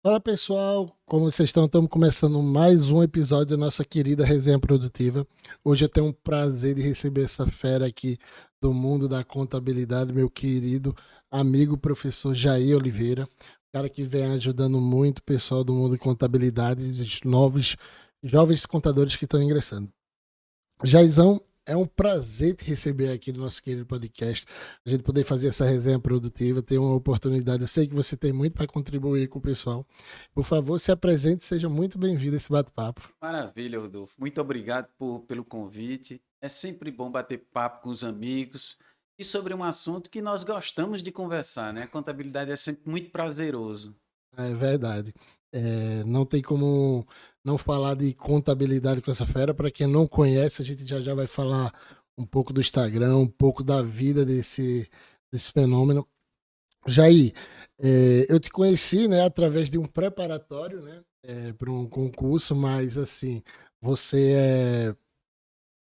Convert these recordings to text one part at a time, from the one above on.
Fala pessoal, como vocês estão? Estamos começando mais um episódio da nossa querida Resenha Produtiva. Hoje eu tenho um prazer de receber essa fera aqui do mundo da contabilidade, meu querido amigo professor Jair Oliveira, cara que vem ajudando muito o pessoal do mundo de contabilidade, os novos jovens contadores que estão ingressando. Jaizão, é um prazer te receber aqui no nosso querido podcast, a gente poder fazer essa resenha produtiva, ter uma oportunidade. Eu sei que você tem muito para contribuir com o pessoal. Por favor, se apresente, seja muito bem-vindo a esse bate-papo. Maravilha, Rodolfo. Muito obrigado pelo convite. É sempre bom bater papo com os amigos e sobre um assunto que nós gostamos de conversar, né? Contabilidade é sempre muito prazeroso. É verdade. Não tem como não falar de contabilidade com essa fera. Para quem não conhece, a gente já vai falar um pouco do Instagram, um pouco da vida desse fenômeno. Jair, eu te conheci, né, através de um preparatório, né, para um concurso, mas assim, você é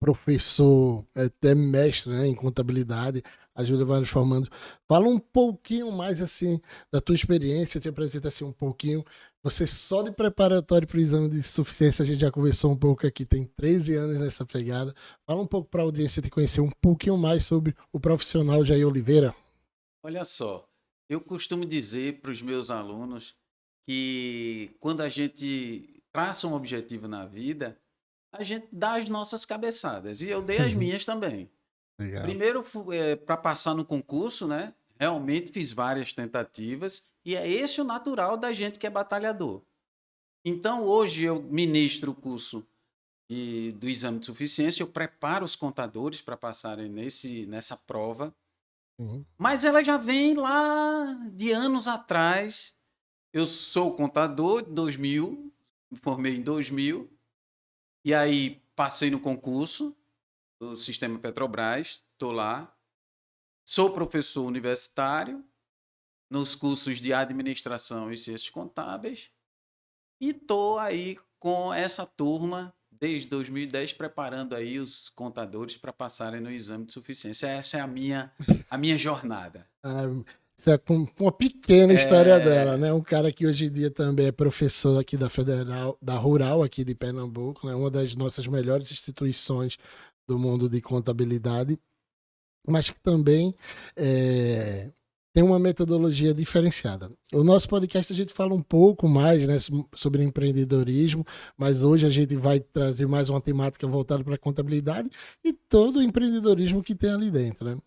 professor, é até mestre, né, em contabilidade, ajuda vários formandos. Fala um pouquinho mais assim da tua experiência, te apresenta assim um pouquinho. Você só de preparatório para o exame de suficiência, a gente já conversou um pouco aqui, tem 13 anos nessa pegada. Fala um pouco para a audiência te conhecer um pouquinho mais sobre o profissional Jair Oliveira. Olha só, eu costumo dizer para os meus alunos que quando a gente traça um objetivo na vida, a gente dá as nossas cabeçadas e eu dei as minhas também. Legal. Primeiro, para passar no concurso, né? Realmente fiz várias tentativas e é esse o natural da gente que é batalhador. Então, hoje eu ministro o curso do exame de suficiência, eu preparo os contadores para passarem nessa prova, Uhum. mas ela já vem lá de anos atrás. Eu sou contador de 2000, me formei em 2000, e aí passei no concurso do Sistema Petrobras, estou lá. Sou professor universitário nos cursos de administração e ciências contábeis e estou aí com essa turma desde 2010 preparando aí os contadores para passarem no exame de suficiência. Essa é a minha jornada. Ah, isso é com uma pequena história dela, É, né? Um cara que hoje em dia também é professor aqui da Federal, da Rural aqui de Pernambuco, né? Uma das nossas melhores instituições do mundo de contabilidade, mas que também é, tem uma metodologia diferenciada. O nosso podcast a gente fala um pouco mais, né, sobre empreendedorismo, mas hoje a gente vai trazer mais uma temática voltada para a contabilidade e todo o empreendedorismo que tem ali dentro, né?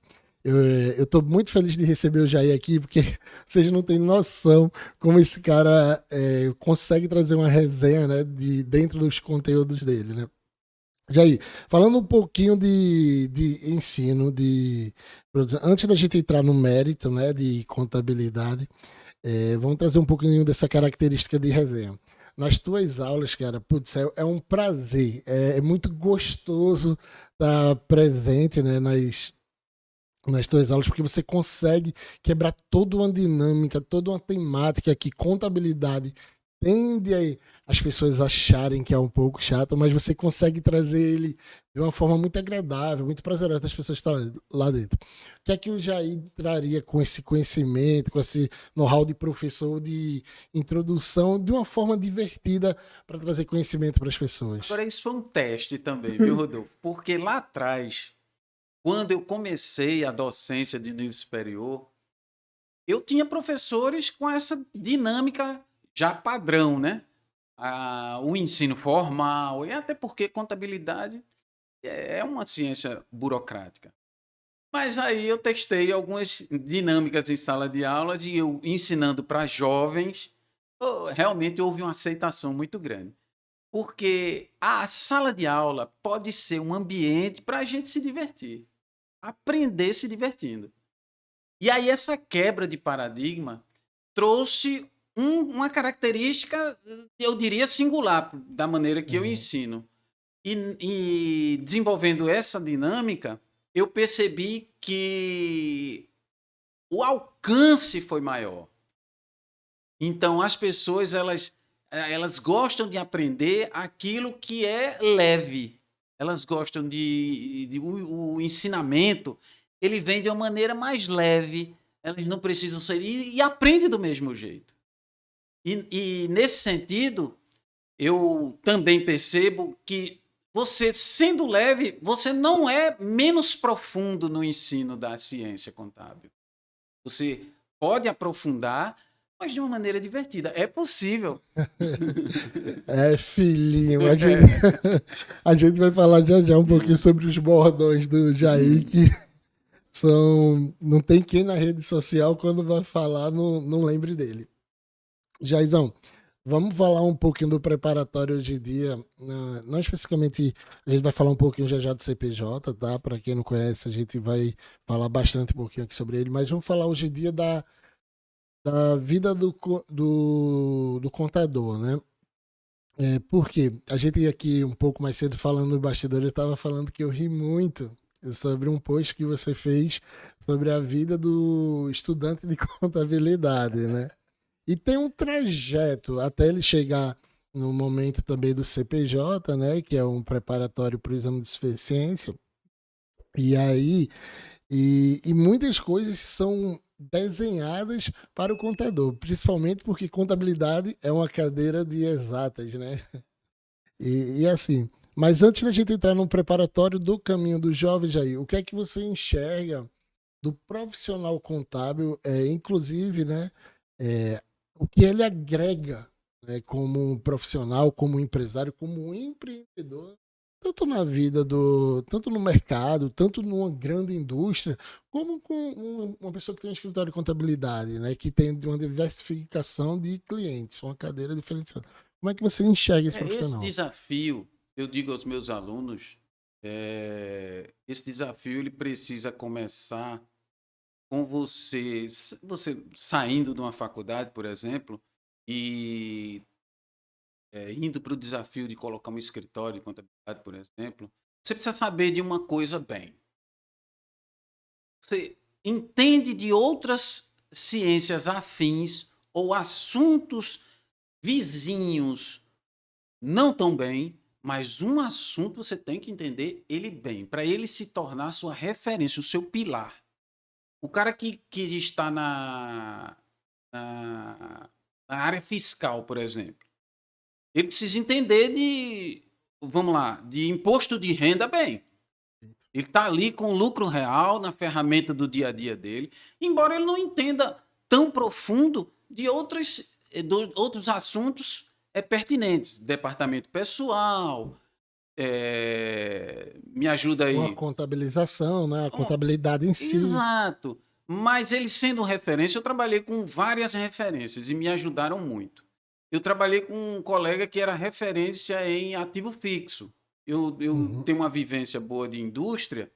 Eu tô muito feliz de receber o Jair aqui, porque vocês não têm noção como esse cara consegue trazer uma resenha, né, de dentro dos conteúdos dele, né? Jair, falando um pouquinho de ensino, de produção, antes da gente entrar no mérito, né, de contabilidade, vamos trazer um pouquinho dessa característica de resenha. Nas tuas aulas, cara, putz, é um prazer, é muito gostoso estar presente, né, nas tuas aulas, porque você consegue quebrar toda uma dinâmica, toda uma temática que contabilidade tende as pessoas acharem que é um pouco chato, mas você consegue trazer ele de uma forma muito agradável, muito prazerosa das pessoas que estão lá dentro. O que é que o Jair traria com esse conhecimento, com esse know-how de professor de introdução, de uma forma divertida para trazer conhecimento para as pessoas? agora, isso foi um teste também, viu, Rodolfo? Porque lá atrás, quando eu comecei a docência de nível superior, eu tinha professores com essa dinâmica já padrão, né? O ensino formal, e até porque contabilidade é uma ciência burocrática. Mas aí eu testei algumas dinâmicas em sala de aulas e eu ensinando para jovens, realmente houve uma aceitação muito grande. Porque a sala de aula pode ser um ambiente para a gente se divertir, aprender se divertindo. E aí essa quebra de paradigma trouxe uma característica, eu diria, singular da maneira que eu Uhum. ensino. E desenvolvendo essa dinâmica, eu percebi que o alcance foi maior. Então, as pessoas elas gostam de aprender aquilo que é leve. Elas gostam o ensinamento, ele vem de uma maneira mais leve. Elas não precisam ser e aprende do mesmo jeito. E nesse sentido, eu também percebo que você, sendo leve, você não é menos profundo no ensino da ciência contábil. Você pode aprofundar, mas de uma maneira divertida. É possível. É, filhinho, a gente vai falar já já um pouquinho sobre os bordões do Jair, que não tem quem na rede social, quando vai falar, não lembre dele. Jairzão, vamos falar um pouquinho do preparatório hoje em dia. Não especificamente, a gente vai falar um pouquinho já do CPJ, tá? Para quem não conhece, a gente vai falar bastante um pouquinho aqui sobre ele, mas vamos falar hoje em dia da vida do contador, né? Porque a gente aqui um pouco mais cedo falando no bastidor, eu estava falando que eu ri muito sobre um post que você fez sobre a vida do estudante de contabilidade, né? E tem um trajeto até ele chegar no momento também do CPJ, né? Que é um preparatório para o exame de suficiência. E aí, e muitas coisas são desenhadas para o contador, principalmente porque contabilidade é uma cadeira de exatas, né? E assim, mas antes da gente entrar no preparatório do caminho dos jovens aí, o que é que você enxerga do profissional contábil, inclusive, né, o que ele agrega, né, como um profissional, como um empresário, como um empreendedor, tanto na vida tanto no mercado, tanto numa grande indústria, como com uma pessoa que tem um escritório de contabilidade, né, que tem uma diversificação de clientes, uma cadeira diferenciada. Como é que você enxerga esse Esse profissional? desafio, eu digo aos meus alunos, esse desafio ele precisa começar com você saindo de uma faculdade, por exemplo, e indo para o desafio de colocar um escritório de contabilidade, por exemplo, você precisa saber de uma coisa bem. Você entende de outras ciências afins ou assuntos vizinhos não tão bem, mas um assunto você tem que entender ele bem, para ele se tornar sua referência, o seu pilar. O cara que está na, na área fiscal, por exemplo, ele precisa entender vamos lá, de imposto de renda bem. Ele está ali com lucro real na ferramenta do dia a dia dele, embora ele não entenda tão profundo de outros assuntos pertinentes. Departamento pessoal, me ajuda Uma aí. contabilização, né, a Oh, contabilidade em si. exato. Mas ele sendo referência, eu trabalhei com várias referências e me ajudaram muito. Eu trabalhei com um colega que era referência em ativo fixo. Eu Uhum. tenho uma vivência boa de indústria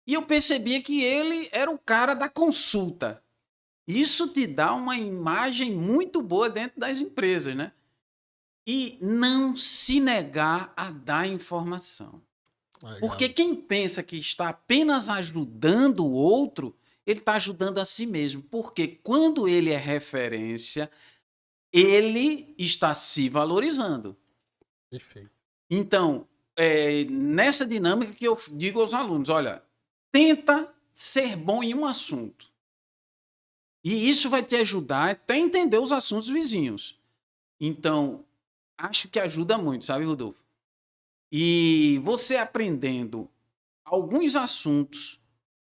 e eu percebia que ele era o cara da consulta. Isso te dá uma imagem muito boa dentro das empresas, né? E não se negar a dar informação. Porque Legal. quem pensa que está apenas ajudando o outro, ele está ajudando a si mesmo. Porque quando ele é referência, ele está se valorizando. Perfeito. Então, nessa dinâmica que eu digo aos alunos: olha, tenta ser bom em um assunto. E isso vai te ajudar até a entender os assuntos vizinhos. Então, acho que ajuda muito, sabe, Rodolfo? E você aprendendo alguns assuntos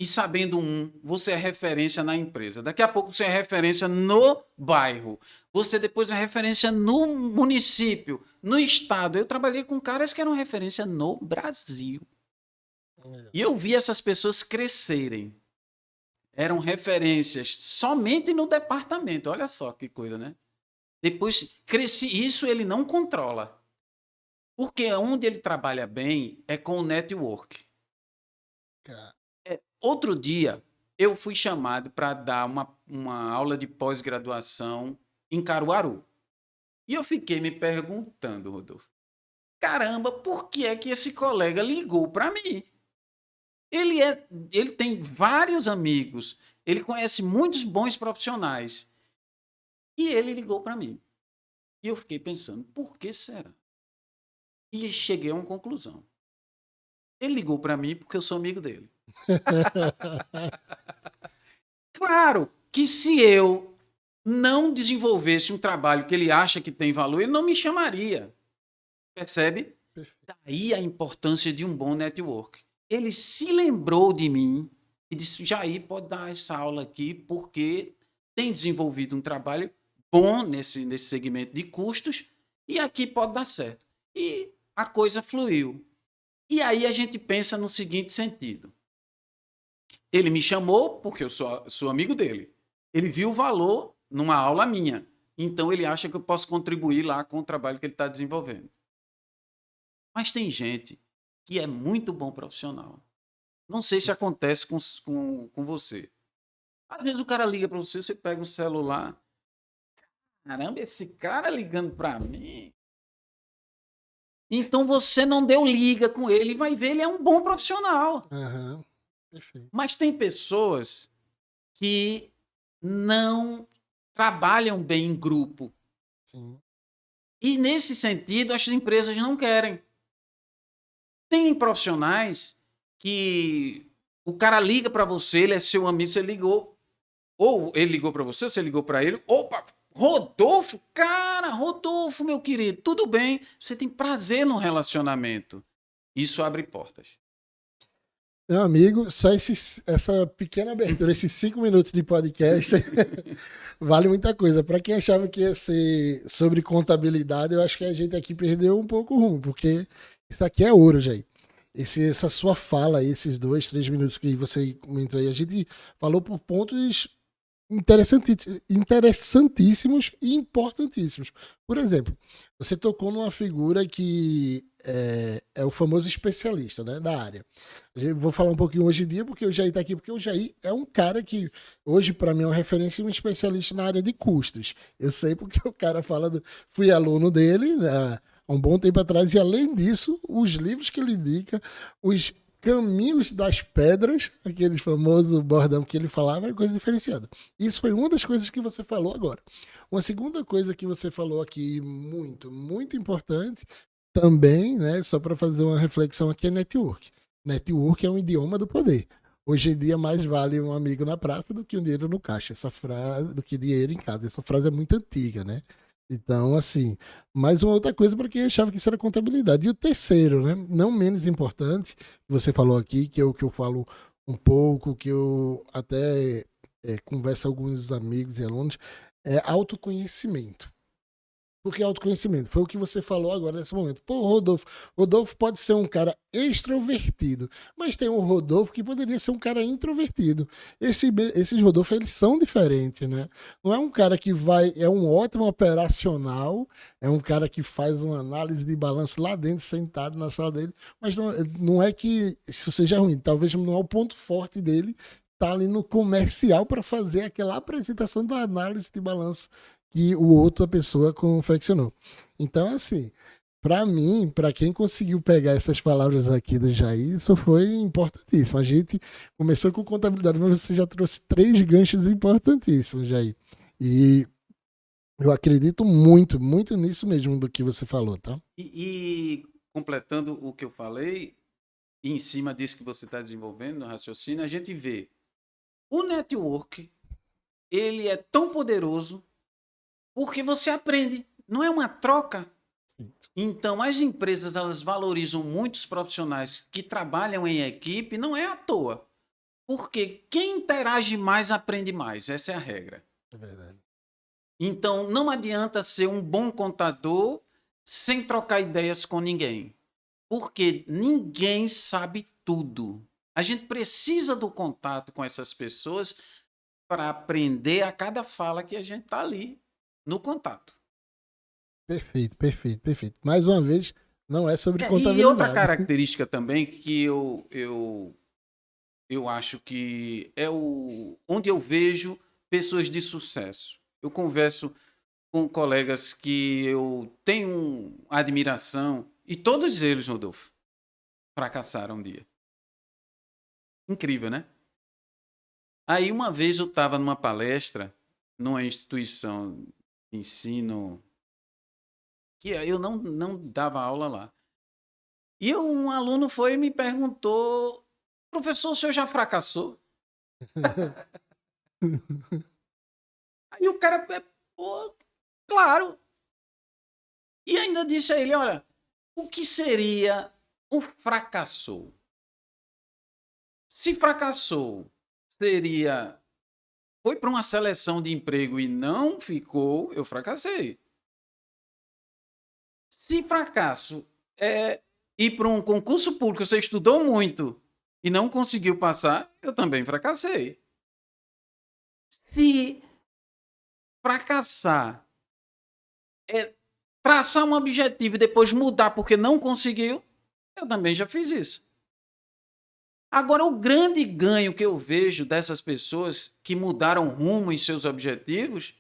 e sabendo você é referência na empresa. Daqui a pouco você é referência no bairro. Você depois é referência no município, no estado. Eu trabalhei com caras que eram referência no Brasil. E eu vi essas pessoas crescerem. Eram referências somente no departamento. Olha só que coisa, né? Depois cresci. Isso ele não controla. Porque onde ele trabalha bem é com o network. Outro dia, eu fui chamado para dar uma aula de pós-graduação em Caruaru. E eu fiquei me perguntando, Rodolfo, caramba, por que é que esse colega ligou para mim? Ele tem vários amigos, ele conhece muitos bons profissionais. E ele ligou para mim. E eu fiquei pensando, por que será? E cheguei a uma conclusão. Ele ligou para mim porque eu sou amigo dele. Claro que se eu não desenvolvesse um trabalho que ele acha que tem valor, ele não me chamaria. Percebe? Perfeito. Daí a importância de um bom network. Ele se lembrou de mim e disse: Jair, pode dar essa aula aqui, porque tem desenvolvido um trabalho bom nesse segmento de custos e aqui pode dar certo. E a coisa fluiu. E aí a gente pensa no seguinte sentido. Ele me chamou porque eu sou amigo dele. Ele viu o valor numa aula minha. Então ele acha que eu posso contribuir lá com o trabalho que ele está desenvolvendo. Mas tem gente que é muito bom profissional. Não sei se acontece com você. Às vezes o cara liga para você, você pega um celular. Caramba, esse cara ligando para mim. Então você não deu liga com ele e vai ver, ele é um bom profissional. Aham. Perfeito. Mas tem pessoas que não trabalham bem em grupo. Sim. E nesse sentido, as empresas não querem. Tem profissionais que o cara liga para você, ele é seu amigo, você ligou. Ou ele ligou para você, você ligou para ele. Opa, Rodolfo, cara, Rodolfo, meu querido, tudo bem? Você tem prazer no relacionamento. Isso abre portas. Meu amigo, só essa pequena abertura, esses 5 minutos de podcast, vale muita coisa. Para quem achava que ia ser sobre contabilidade, eu acho que a gente aqui perdeu um pouco o rumo, porque isso aqui é ouro, Jair. Essa sua fala aí, esses 2, 3 minutos que você comentou aí, a gente falou por pontos interessantíssimos e importantíssimos. Por exemplo, você tocou numa figura que é o famoso especialista, né, da área. Vou falar um pouquinho hoje em dia, porque o Jair está aqui, porque o Jair é um cara que hoje, para mim, é uma referência e um especialista na área de custos. Eu sei porque o cara fala, fui aluno dele, né, há um bom tempo atrás, e além disso, os livros que ele indica, os Caminhos das Pedras, aquele famoso bordão que ele falava, é coisa diferenciada. Isso foi uma das coisas que você falou agora. Uma segunda coisa que você falou aqui, muito, muito importante, também, né, só para fazer uma reflexão aqui, é network. Network é um idioma do poder. Hoje em dia, mais vale um amigo na praça do que um dinheiro no caixa. Essa frase, do que dinheiro em casa. Essa frase é muito antiga, né? Então, assim, mais uma outra coisa para quem achava que isso era contabilidade. E o terceiro, né, não menos importante, que você falou aqui, que eu falo um pouco, que eu até converso com alguns amigos e alunos, é autoconhecimento. Porque autoconhecimento foi o que você falou agora nesse momento. Pô, Rodolfo pode ser um cara extrovertido, mas tem um Rodolfo que poderia ser um cara introvertido. Esses Rodolfo, eles são diferentes, né? Não é um cara que é um ótimo operacional, é um cara que faz uma análise de balanço lá dentro, sentado na sala dele, mas não é que isso seja ruim, talvez não é o ponto forte dele, tá ali no comercial para fazer aquela apresentação da análise de balanço que a pessoa confeccionou. Então, assim, para mim, para quem conseguiu pegar essas palavras aqui do Jair, isso foi importantíssimo. A gente começou com contabilidade, mas você já trouxe 3 ganchos importantíssimos, Jair. E eu acredito muito, muito nisso mesmo do que você falou, tá? E completando o que eu falei, e em cima disso que você está desenvolvendo no raciocínio, a gente vê o network, ele é tão poderoso porque você aprende, não é uma troca. Então, as empresas, elas valorizam muitos profissionais que trabalham em equipe, não é à toa. Porque quem interage mais, aprende mais. Essa é a regra. É verdade. Então, não adianta ser um bom contador sem trocar ideias com ninguém. Porque ninguém sabe tudo. A gente precisa do contato com essas pessoas para aprender a cada fala que a gente está ali no contato. Perfeito, perfeito, perfeito. Mais uma vez, não é sobre E contabilidade. outra característica também que eu acho que é onde eu vejo pessoas de sucesso. Eu converso com colegas que eu tenho admiração e todos eles, Rodolfo, fracassaram um dia. Incrível, né? Aí uma vez eu estava numa palestra numa instituição de ensino que eu não dava aula lá. E um aluno foi e me perguntou: professor, o senhor já fracassou? Aí o cara, pô, claro. E ainda disse a ele, olha, o que seria o fracassou? Se fracassou, foi para uma seleção de emprego e não ficou, eu fracassei. Se fracasso é ir para um concurso público, você estudou muito e não conseguiu passar, eu também fracassei. Se fracassar é traçar um objetivo e depois mudar porque não conseguiu, eu também já fiz isso. Agora, o grande ganho que eu vejo dessas pessoas que mudaram rumo em seus objetivos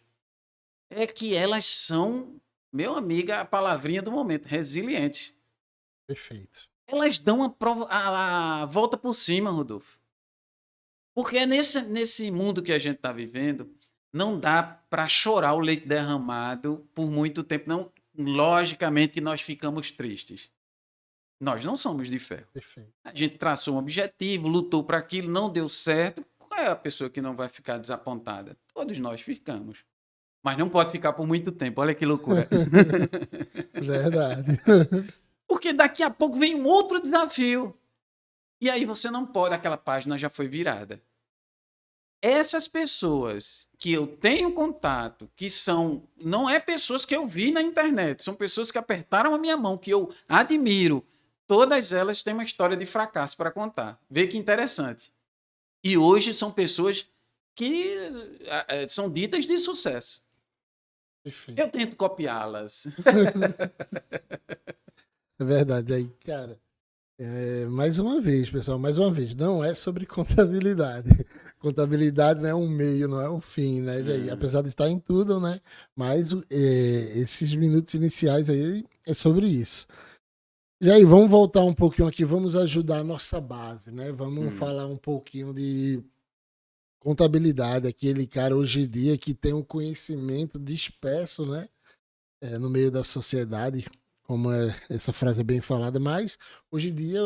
é que elas são, meu amigo, a palavrinha do momento, resilientes. Perfeito. Elas dão a volta por cima, Rodolfo. Porque é nesse mundo que a gente está vivendo, não dá para chorar o leite derramado por muito tempo. Não, logicamente que nós ficamos tristes. Nós não somos de ferro. Perfeito. A gente traçou um objetivo, lutou para aquilo, não deu certo. Qual é a pessoa que não vai ficar desapontada? Todos nós ficamos. Mas não pode ficar por muito tempo. Olha que loucura. Verdade. Porque daqui a pouco vem um outro desafio. E aí você não pode, aquela página já foi virada. Essas pessoas que eu tenho contato, que são, não é pessoas que eu vi na internet, são pessoas que apertaram a minha mão, que eu admiro. Todas elas têm uma história de fracasso para contar. Vê que interessante. E hoje são pessoas que são ditas de sucesso. Perfeito. Eu tento copiá-las. É verdade. Aí, cara, mais uma vez, pessoal, não é sobre contabilidade. Contabilidade não é um meio, não é um fim, né, Jair? Apesar de estar em tudo, né? Mas esses minutos iniciais aí é sobre isso. Jair, vamos voltar um pouquinho aqui, vamos ajudar a nossa base, né? Vamos falar um pouquinho de contabilidade, aquele cara hoje em dia que tem um conhecimento disperso, né? No meio da sociedade, como essa frase é bem falada, mas hoje em dia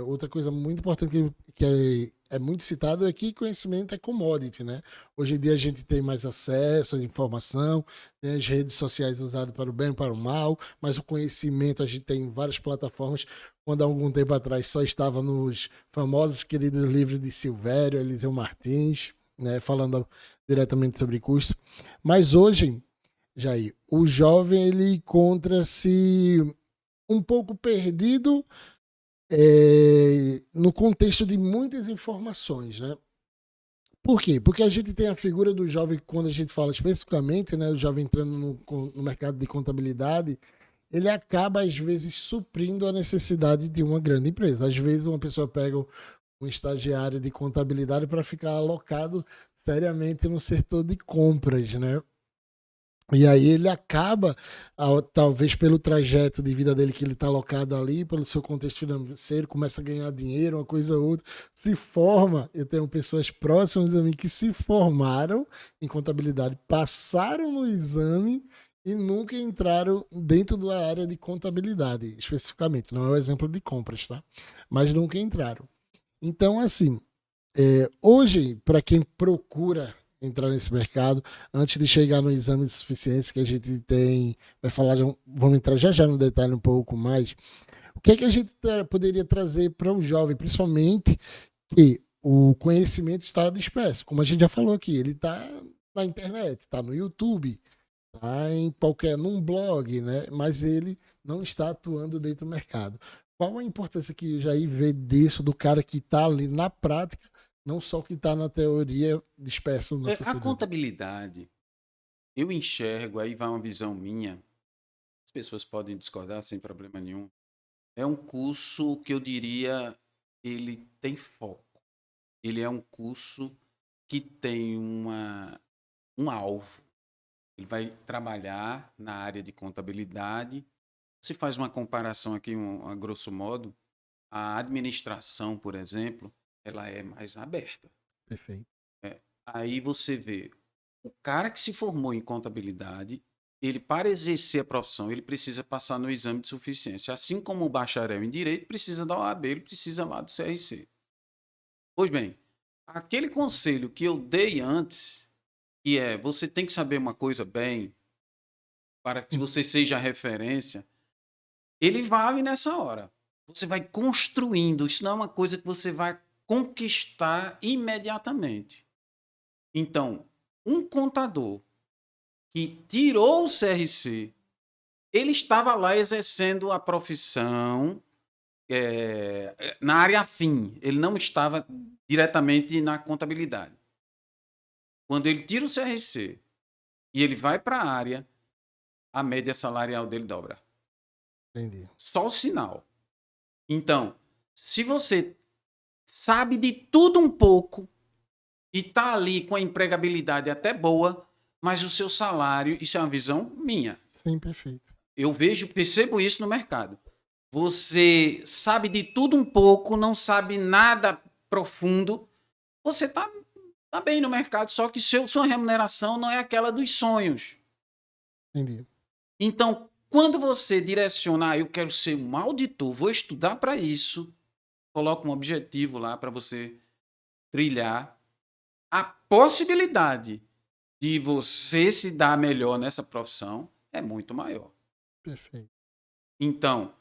outra coisa muito importante que é muito citado é que conhecimento é commodity, né? Hoje em dia a gente tem mais acesso à informação, tem as redes sociais usadas para o bem e para o mal, mas o conhecimento a gente tem em várias plataformas, quando há algum tempo atrás só estava nos famosos queridos livros de Silvério, Eliseu Martins, né? Falando diretamente sobre custo. Mas hoje, Jair, o jovem ele encontra-se um pouco perdido no contexto de muitas informações, né? Por quê? Porque a gente tem a figura do jovem, quando a gente fala especificamente, né, o jovem entrando no mercado de contabilidade, ele acaba, às vezes, suprindo a necessidade de uma grande empresa. Às vezes, uma pessoa pega um estagiário de contabilidade para ficar alocado seriamente no setor de compras, né? E aí ele acaba, talvez pelo trajeto de vida dele que ele está alocado ali, pelo seu contexto financeiro, começa a ganhar dinheiro, uma coisa ou outra, se forma. Eu tenho pessoas próximas a mim que se formaram em contabilidade, passaram no exame e nunca entraram dentro da área de contabilidade, especificamente. Não é o exemplo de compras, tá? Mas nunca entraram. Então, assim, hoje, para quem procura entrar nesse mercado, antes de chegar no exame de suficiência que a gente tem, vai falar, vamos entrar já no detalhe um pouco mais, o que é que a gente poderia trazer para o jovem, principalmente que o conhecimento está disperso, como a gente já falou aqui, ele está na internet, está no YouTube, está num blog, né? Mas ele não está atuando dentro do mercado. Qual a importância que o Jair vê disso, do cara que está ali na prática, não só que está na teoria disperso na sociedade? A contabilidade, eu enxergo, aí vai uma visão minha, as pessoas podem discordar sem problema nenhum, é um curso que eu diria, ele tem foco. Ele é um curso que tem um alvo. Ele vai trabalhar na área de contabilidade. Se faz uma comparação aqui, a grosso modo, a administração, por exemplo, ela é mais aberta. Perfeito. Aí você vê, o cara que se formou em contabilidade, ele, para exercer a profissão, ele precisa passar no exame de suficiência. Assim como o bacharel em direito precisa da OAB, ele precisa lá do CRC. Pois bem, aquele conselho que eu dei antes, que é, você tem que saber uma coisa bem, para que você seja referência, ele vale nessa hora. Você vai construindo, isso não é uma coisa que você vai conquistar imediatamente. Então, um contador que tirou o CRC, ele estava lá exercendo a profissão na área afim, ele não estava diretamente na contabilidade. Quando ele tira o CRC e ele vai para a área, a média salarial dele dobra. Entendi. Só o sinal. Então, se você sabe de tudo um pouco e está ali com a empregabilidade até boa, mas o seu salário, isso é uma visão minha. Sim, perfeito. Eu percebo isso no mercado. Você sabe de tudo um pouco, não sabe nada profundo, você está bem no mercado, só que sua remuneração não é aquela dos sonhos. Entendi. Então, quando você direciona, eu quero ser um auditor, vou estudar para isso, coloca um objetivo lá para você trilhar, a possibilidade de você se dar melhor nessa profissão é muito maior. Perfeito. Então,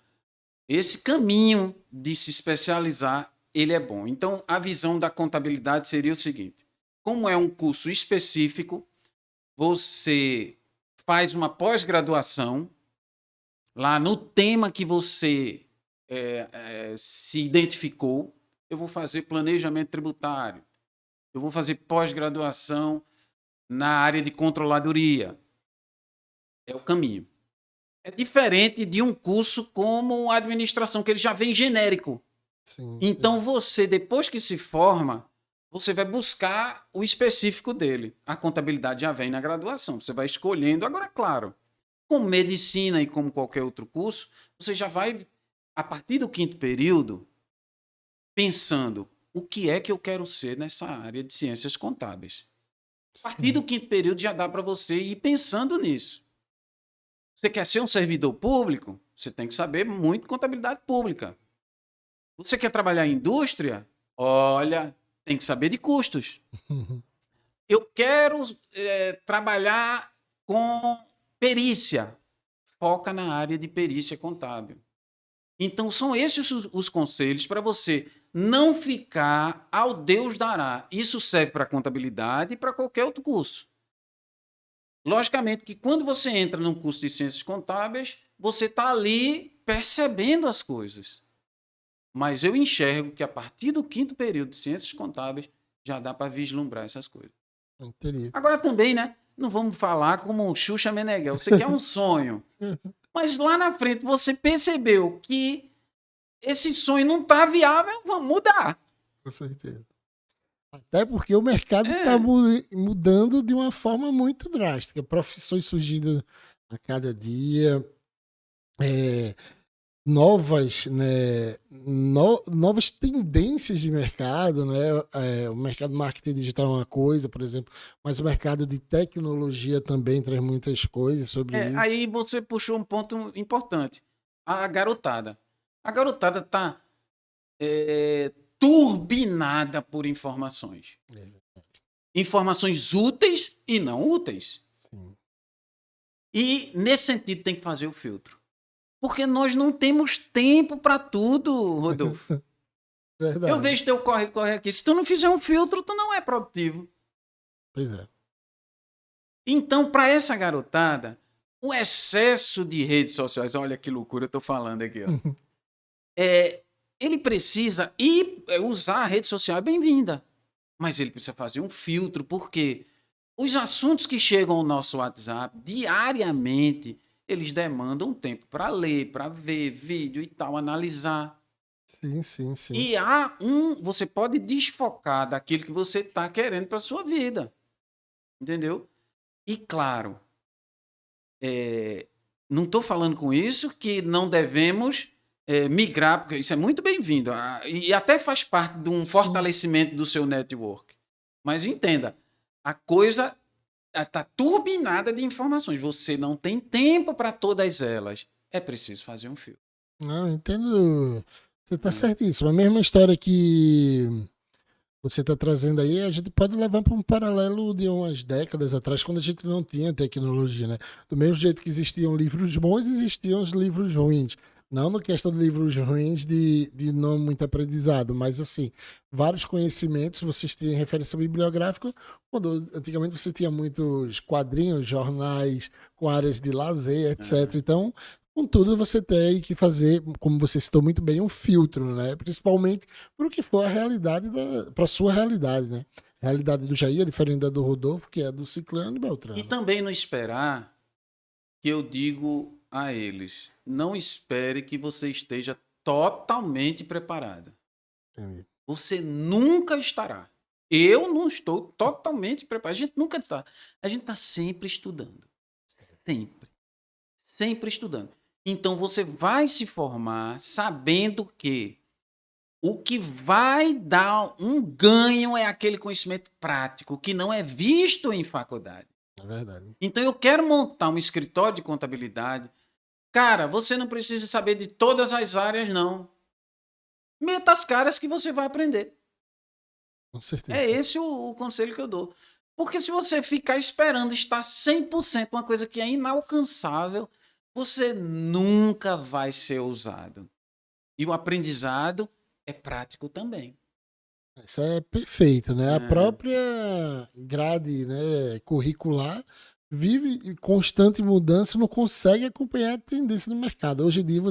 esse caminho de se especializar, ele é bom. Então, a visão da contabilidade seria o seguinte: como é um curso específico, você faz uma pós-graduação lá no tema que você se identificou. Eu vou fazer planejamento tributário. Eu vou fazer pós-graduação na área de controladoria. É o caminho. É diferente de um curso como administração, que ele já vem genérico. Sim. Então, você, depois que se forma, você vai buscar o específico dele. A contabilidade já vem na graduação. Você vai escolhendo. Agora, claro, como medicina e como qualquer outro curso, você já vai, a partir do 5º período, pensando o que é que eu quero ser nessa área de ciências contábeis. A partir do 5º período já dá para você ir pensando nisso. Você quer ser um servidor público? Você tem que saber muito contabilidade pública. Você quer trabalhar em indústria? Olha, tem que saber de custos. Eu quero trabalhar com perícia. Foca na área de perícia contábil. Então, são esses os conselhos para você não ficar ao Deus dará. Isso serve para contabilidade e para qualquer outro curso. Logicamente que quando você entra num curso de ciências contábeis, você está ali percebendo as coisas. Mas eu enxergo que a partir do 5º período de ciências contábeis já dá para vislumbrar essas coisas. Entendi. Agora também, né? Não vamos falar como Xuxa Meneghel. Você quer um sonho. Mas lá na frente você percebeu que esse sonho não está viável, vamos mudar. Com certeza. Até porque o mercado está mudando de uma forma muito drástica. Profissões surgindo a cada dia, novas tendências de mercado, né? O mercado de marketing digital é uma coisa, por exemplo, mas o mercado de tecnologia também traz muitas coisas sobre isso. Aí você puxou um ponto importante. A garotada. A garotada está turbinada por informações. Informações úteis e não úteis. Sim. E, nesse sentido, tem que fazer o filtro. Porque nós não temos tempo para tudo, Rodolfo. Verdade. Eu vejo teu corre aqui. Se tu não fizer um filtro, tu não é produtivo. Pois é. Então, para essa garotada, o excesso de redes sociais, olha que loucura eu tô falando aqui, ó. Ele precisa usar a rede social, é bem-vinda. Mas ele precisa fazer um filtro, porque os assuntos que chegam ao nosso WhatsApp diariamente, eles demandam tempo para ler, para ver vídeo e tal, analisar. Sim, sim, sim. E você pode desfocar daquilo que você está querendo para sua vida. Entendeu? E claro, não estou falando com isso que não devemos migrar, porque isso é muito bem-vindo. E até faz parte de um fortalecimento do seu network. Mas entenda, a coisa está turbinada de informações. Você não tem tempo para todas elas. É preciso fazer um filtro. Não, entendo. Você está certíssimo. A mesma história que você está trazendo aí, a gente pode levar para um paralelo de umas décadas atrás, quando a gente não tinha tecnologia, né? Do mesmo jeito que existiam livros bons, existiam os livros ruins. Não na questão de livros ruins de não muito aprendizado, mas assim, vários conhecimentos, vocês tinham referência bibliográfica, quando antigamente você tinha muitos quadrinhos, jornais com áreas de lazer, etc. Então, contudo, você tem que fazer, como você citou muito bem, um filtro, né? Principalmente para o que for a realidade, para a sua realidade, né? A realidade do Jair é diferente da do Rodolfo, que é do Ciclano e E Beltrano. também não esperar que eu digo a eles, não espere que você esteja totalmente preparado. Entendi. Você nunca estará. Eu não estou totalmente preparado. A gente nunca está. A gente está sempre estudando. Sempre. Sempre estudando. Então você vai se formar sabendo que o que vai dar um ganho é aquele conhecimento prático que não é visto em faculdade. É verdade. Então eu quero montar um escritório de contabilidade. Cara, você não precisa saber de todas as áreas, não. Meta as caras que você vai aprender. Com É certeza. esse o conselho que eu dou. Porque se você ficar esperando estar 100% uma coisa que é inalcançável, você nunca vai ser ousado. E o aprendizado é prático também. Isso é perfeito, né? A É. própria grade, né, curricular vive em constante mudança, não consegue acompanhar a tendência do mercado. Hoje em dia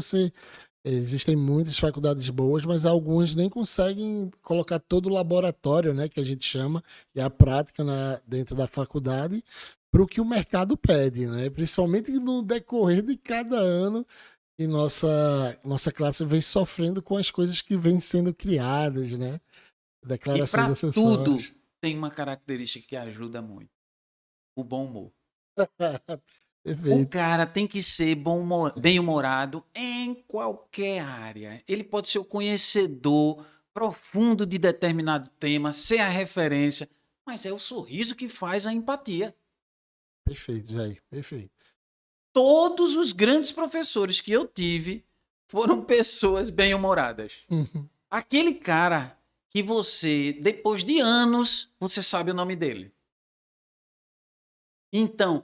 existem muitas faculdades boas, mas algumas nem conseguem colocar todo o laboratório, né, que a gente chama, e a prática dentro da faculdade, para o que o mercado pede, né? Principalmente no decorrer de cada ano que nossa classe vem sofrendo com as coisas que vêm sendo criadas, né? E Declarações para tudo acessórias. tem uma característica que ajuda muito: o bom humor. O Perfeito. cara tem que ser bem-humorado em qualquer área. Ele pode ser o conhecedor profundo de determinado tema, ser a referência, mas é o sorriso que faz a empatia. Perfeito, Jair. Perfeito. Todos os grandes professores que eu tive foram pessoas bem-humoradas. Uhum. Aquele cara que você, depois de anos, você sabe o nome dele. Então,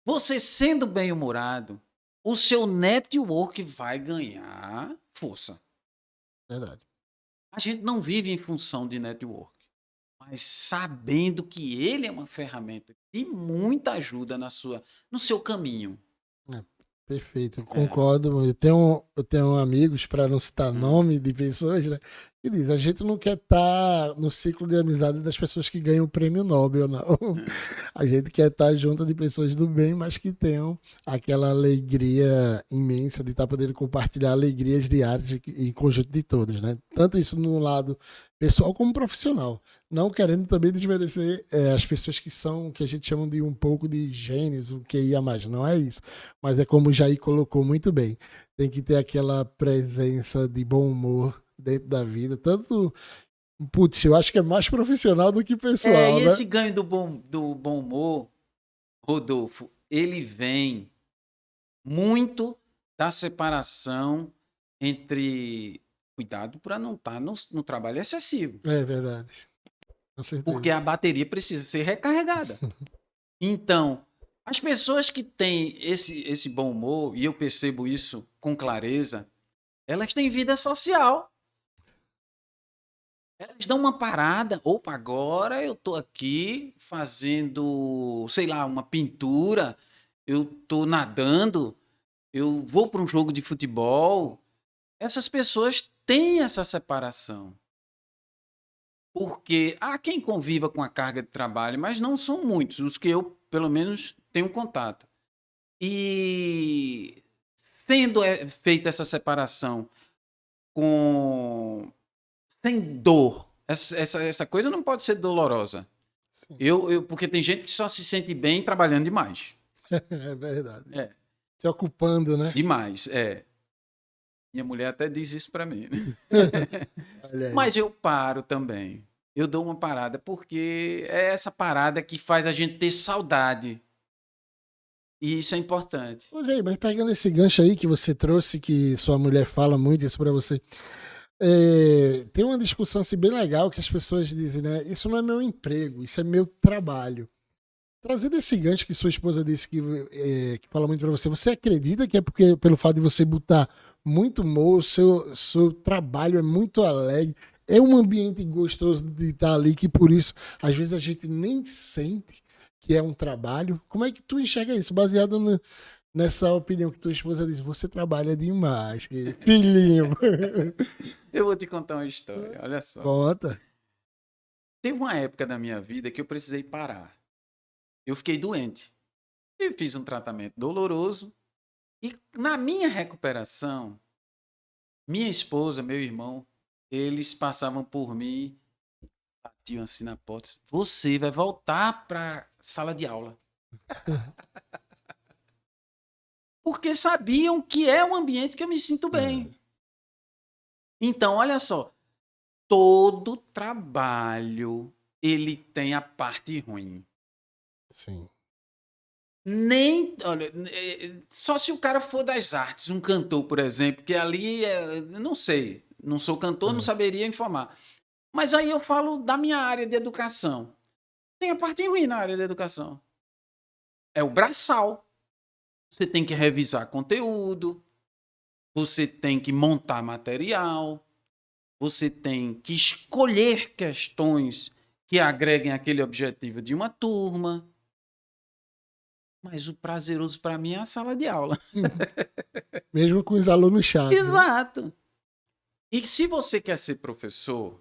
você sendo bem-humorado, o seu network vai ganhar força. Verdade. A gente não vive em função de network, mas sabendo que ele é uma ferramenta de muita ajuda no seu caminho. É, perfeito, eu É. concordo. Eu tenho amigos, para não citar Hum. nome de pessoas, né? Que diz, a gente não quer estar no ciclo de amizade das pessoas que ganham o prêmio Nobel, não. A gente quer estar junto de pessoas do bem, mas que tenham aquela alegria imensa de estar podendo compartilhar alegrias diárias em conjunto de todos, né? Tanto isso no lado pessoal como profissional. Não querendo também desmerecer as pessoas que são, que a gente chama de um pouco de gênios, o que ia mais. Não é isso. Mas é como o Jair colocou muito bem. Tem que ter aquela presença de bom humor dentro da vida. Tanto, putz, eu acho que é mais profissional do que E pessoal, né? esse ganho do bom humor, Rodolfo, ele vem muito da separação entre. Cuidado para não estar no trabalho excessivo, É verdade. Com porque certeza. a bateria precisa ser recarregada. Então, as pessoas que têm esse bom humor, e eu percebo isso com clareza, elas têm vida social. Elas dão uma parada. Opa, agora eu tô aqui fazendo, sei lá, uma pintura, eu tô nadando, eu vou para um jogo de futebol. Essas pessoas têm essa separação. Porque há quem conviva com a carga de trabalho, mas não são muitos, os que eu, pelo menos, tenho contato. E sendo feita essa separação com sem dor, essa coisa não pode ser dolorosa. Sim. Porque tem gente que só se sente bem trabalhando demais. É verdade. É, Se ocupando, né? demais, é. Minha mulher até diz isso pra mim, né? Olha aí. Mas eu paro também. Eu dou uma parada, porque é essa parada que faz a gente ter saudade. E isso é importante. Olha aí, mas pegando esse gancho aí que você trouxe, que sua mulher fala muito isso pra você, tem uma discussão assim, bem legal que as pessoas dizem, né? Isso não é meu emprego, isso é meu trabalho. Trazendo esse gancho que sua esposa disse que fala muito pra você, você acredita que é porque pelo fato de você botar muito humor, seu trabalho é muito alegre, é um ambiente gostoso de estar ali, que por isso às vezes a gente nem sente que é um trabalho. Como é que tu enxerga isso? Baseado nessa opinião que tua esposa disse, você trabalha demais, querido. Filhinho. Eu vou te contar uma história, olha só. Conta. Teve uma época da minha vida que eu precisei parar. Eu fiquei doente. Eu fiz um tratamento doloroso. E na minha recuperação, minha esposa, meu irmão, eles passavam por mim, batiam assim na porta. Você vai voltar para sala de aula. Porque sabiam que é um ambiente que eu me sinto bem. Então, olha só. Todo trabalho, ele tem a parte ruim. Sim. Nem, olha, só se o cara for das artes, um cantor, por exemplo, que ali, não sei, não sou cantor, não saberia informar. Mas aí eu falo da minha área de educação. Tem a parte ruim na área de educação. É o braçal. Você tem que revisar conteúdo, você tem que montar material, você tem que escolher questões que agreguem aquele objetivo de uma turma. Mas o prazeroso para mim é a sala de aula. Mesmo com os alunos chatos. Exato. E se você quer ser professor,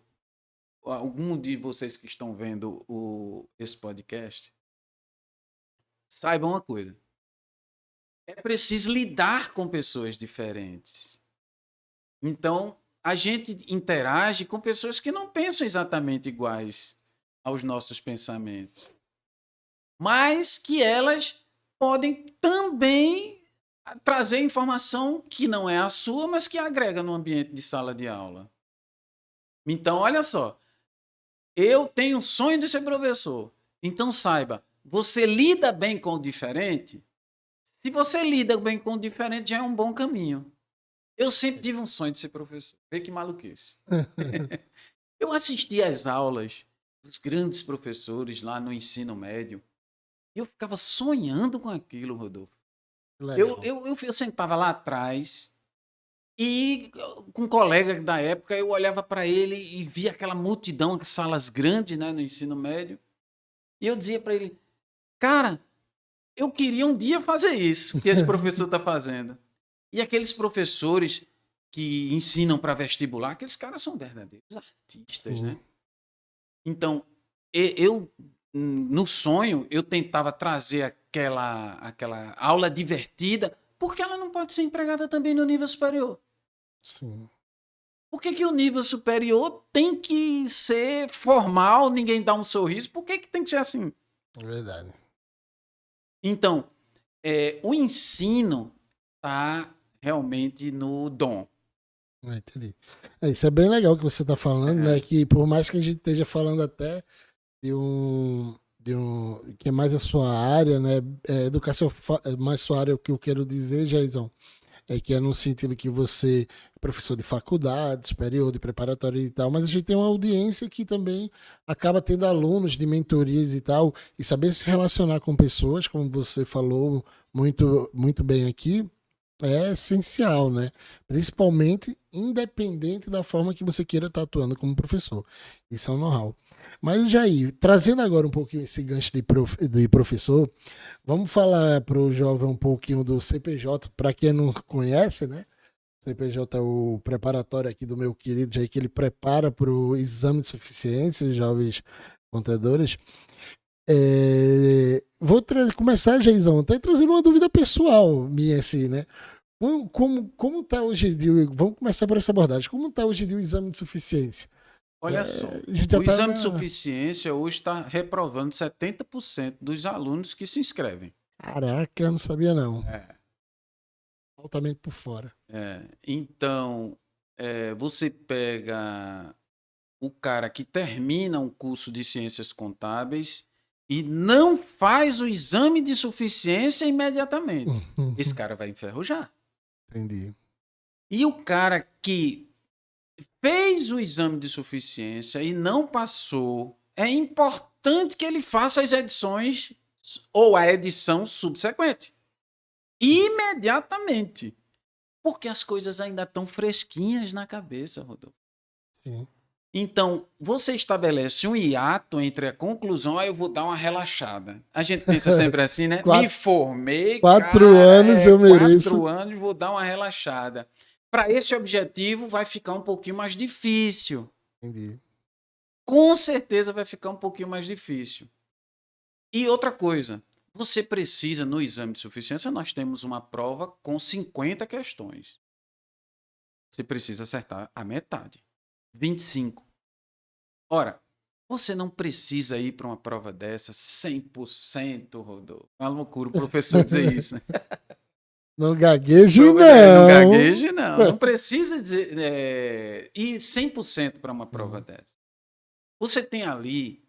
algum de vocês que estão vendo esse podcast, saibam uma coisa. É preciso lidar com pessoas diferentes. Então, a gente interage com pessoas que não pensam exatamente iguais aos nossos pensamentos. Mas que elas podem também trazer informação que não é a sua, mas que agrega no ambiente de sala de aula. Então, olha só. Eu tenho um sonho de ser professor. Então, saiba, você lida bem com o diferente? Se você lida bem com o diferente, já é um bom caminho. Eu sempre tive um sonho de ser professor. Vê que maluquice. Eu assisti às aulas dos grandes professores lá no ensino médio. E eu ficava sonhando com aquilo, Rodolfo. Eu sentava lá atrás e com um colega da época eu olhava para ele e via aquela multidão, salas grandes, né, no ensino médio. E eu dizia para ele, cara, eu queria um dia fazer isso que esse professor está fazendo. E aqueles professores que ensinam para vestibular, aqueles caras são verdadeiros artistas, né? Então, eu no sonho, eu tentava trazer aquela aula divertida, porque ela não pode ser empregada também no nível superior. Sim. Por que o nível superior tem que ser formal, ninguém dá um sorriso? Por que tem que ser assim? É verdade. Então, o ensino está realmente no dom. Entendi. Isso é bem legal que você está falando, né? Que por mais que a gente esteja falando até de um que é mais a sua área, né? Educação é mais sua área, o que eu quero dizer, Jaizão, é que é no sentido que você é professor de faculdade, superior, de preparatória e tal, mas a gente tem uma audiência que também acaba tendo alunos de mentorias e tal, e saber se relacionar com pessoas, como você falou muito, muito bem aqui, é essencial, né? Principalmente independente da forma que você queira estar atuando como professor. Isso é um know-how. Mas, Jair, trazendo agora um pouquinho esse gancho de professor, vamos falar para o jovem um pouquinho do CPJ, para quem não conhece, né? CPJ é o preparatório aqui do meu querido Jair, que ele prepara para o exame de suficiência, jovens contadores. Vou começar, Jaizão, até trazendo uma dúvida pessoal minha, assim, né? Como tá hoje em dia, vamos começar por essa abordagem, como está hoje em dia o exame de suficiência? Olha só, o exame de suficiência hoje está reprovando 70% dos alunos que se inscrevem. Caraca, eu não sabia não. Altamente por fora. Então, você pega o cara que termina um curso de ciências contábeis e não faz o exame de suficiência imediatamente. Esse cara vai enferrujar. Entendi. E o cara que fez o exame de suficiência e não passou, é importante que ele faça as edições ou a edição subsequente. Imediatamente. Porque as coisas ainda estão fresquinhas na cabeça, Rodolfo. Sim. Então, você estabelece um hiato entre a conclusão, aí eu vou dar uma relaxada. A gente pensa sempre assim, né? Me formei, 4 anos eu mereço. 4 anos, vou dar uma relaxada. Para esse objetivo vai ficar um pouquinho mais difícil. Entendi. Com certeza vai ficar um pouquinho mais difícil. E outra coisa, você precisa, no exame de suficiência, nós temos uma prova com 50 questões. Você precisa acertar a metade. 25. Ora, você não precisa ir para uma prova dessa 100%, Rodolfo. É uma loucura o professor dizer isso, né? Não gagueje, não. Não gagueje, não. Não precisa dizer, ir 100% para uma prova dessa. Você tem ali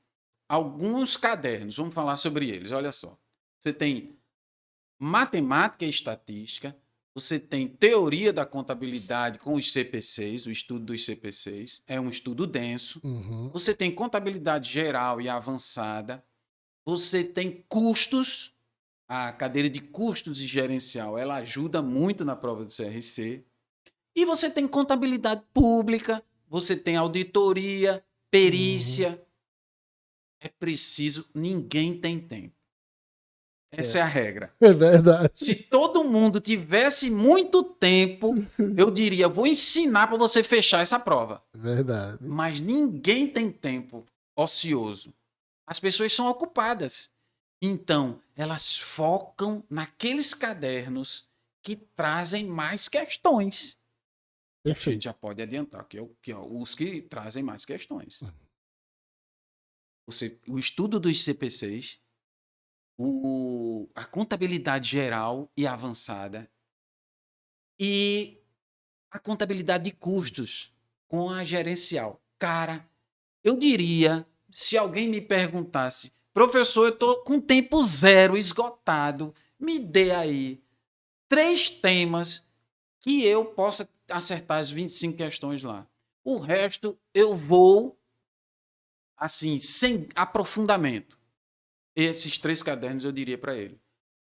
alguns cadernos, vamos falar sobre eles, olha só. Você tem matemática e estatística, você tem teoria da contabilidade com os CPCs, o estudo dos CPCs, é um estudo denso. Você tem contabilidade geral e avançada, você tem custos, a cadeira de custos e gerencial, ela ajuda muito na prova do CRC, e você tem contabilidade pública, você tem auditoria, perícia. É preciso, ninguém tem tempo. Essa é a regra. É verdade. Se todo mundo tivesse muito tempo, eu diria, vou ensinar para você fechar essa prova. Verdade. Mas ninguém tem tempo ocioso. As pessoas são ocupadas. Então, elas focam naqueles cadernos que trazem mais questões. A gente Perfeito. já pode adiantar que os que trazem mais questões. O estudo dos CPCs, a contabilidade geral e avançada e a contabilidade de custos com a gerencial. Cara, eu diria, se alguém me perguntasse, professor, eu estou com tempo zero, esgotado, me dê aí 3 temas que eu possa acertar as 25 questões lá. O resto eu vou, assim, sem aprofundamento. Esses 3 cadernos eu diria para ele.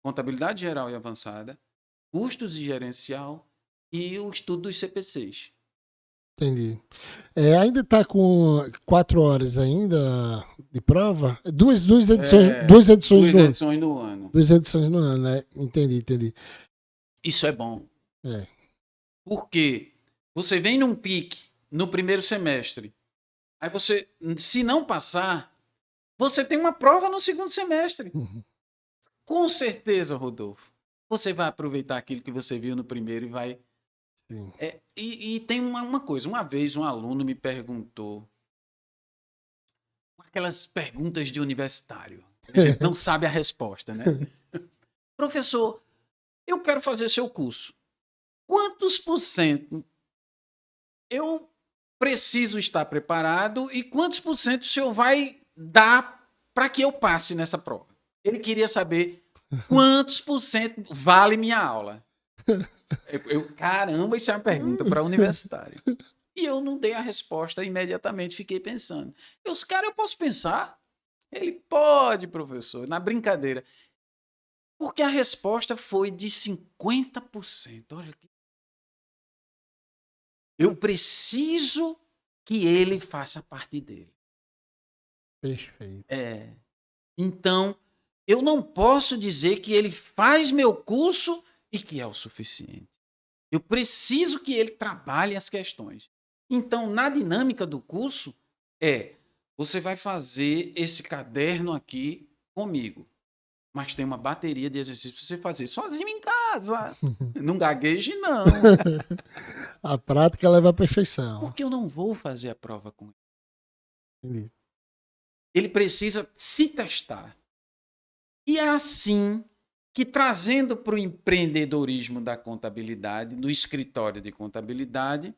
Contabilidade geral e avançada, custos e gerencial e o estudo dos CPCs. Entendi. Ainda está com 4 horas ainda de prova? Duas edições, duas edições no ano. 2 edições no ano, né? Entendi. Isso é bom. É. Porque você vem num pique no primeiro semestre. Aí você, se não passar, você tem uma prova no segundo semestre. Com certeza, Rodolfo. Você vai aproveitar aquilo que você viu no primeiro e vai... Sim. E tem uma coisa. Uma vez um aluno me perguntou, aquelas perguntas de universitário. A gente não sabe a resposta, né? Professor, eu quero fazer seu curso. Quantos % eu preciso estar preparado e quantos % o senhor vai dar para que eu passe nessa prova? Ele queria saber quantos % vale minha aula. Caramba, isso é uma pergunta para universitário. E eu não dei a resposta imediatamente, fiquei pensando. Cara, eu posso pensar? Ele pode, professor, na brincadeira. Porque a resposta foi de 50%. Olha que... Eu preciso que ele faça parte dele. Perfeito. Então, eu não posso dizer que ele faz meu curso e que é o suficiente. Eu preciso que ele trabalhe as questões. Então, na dinâmica do curso, você vai fazer esse caderno aqui comigo, mas tem uma bateria de exercícios para você fazer sozinho em casa. Não gagueje, não. A prática leva à perfeição. Porque eu não vou fazer a prova com ele. Entendi. Ele precisa se testar. E é assim que, trazendo para o empreendedorismo da contabilidade, no escritório de contabilidade,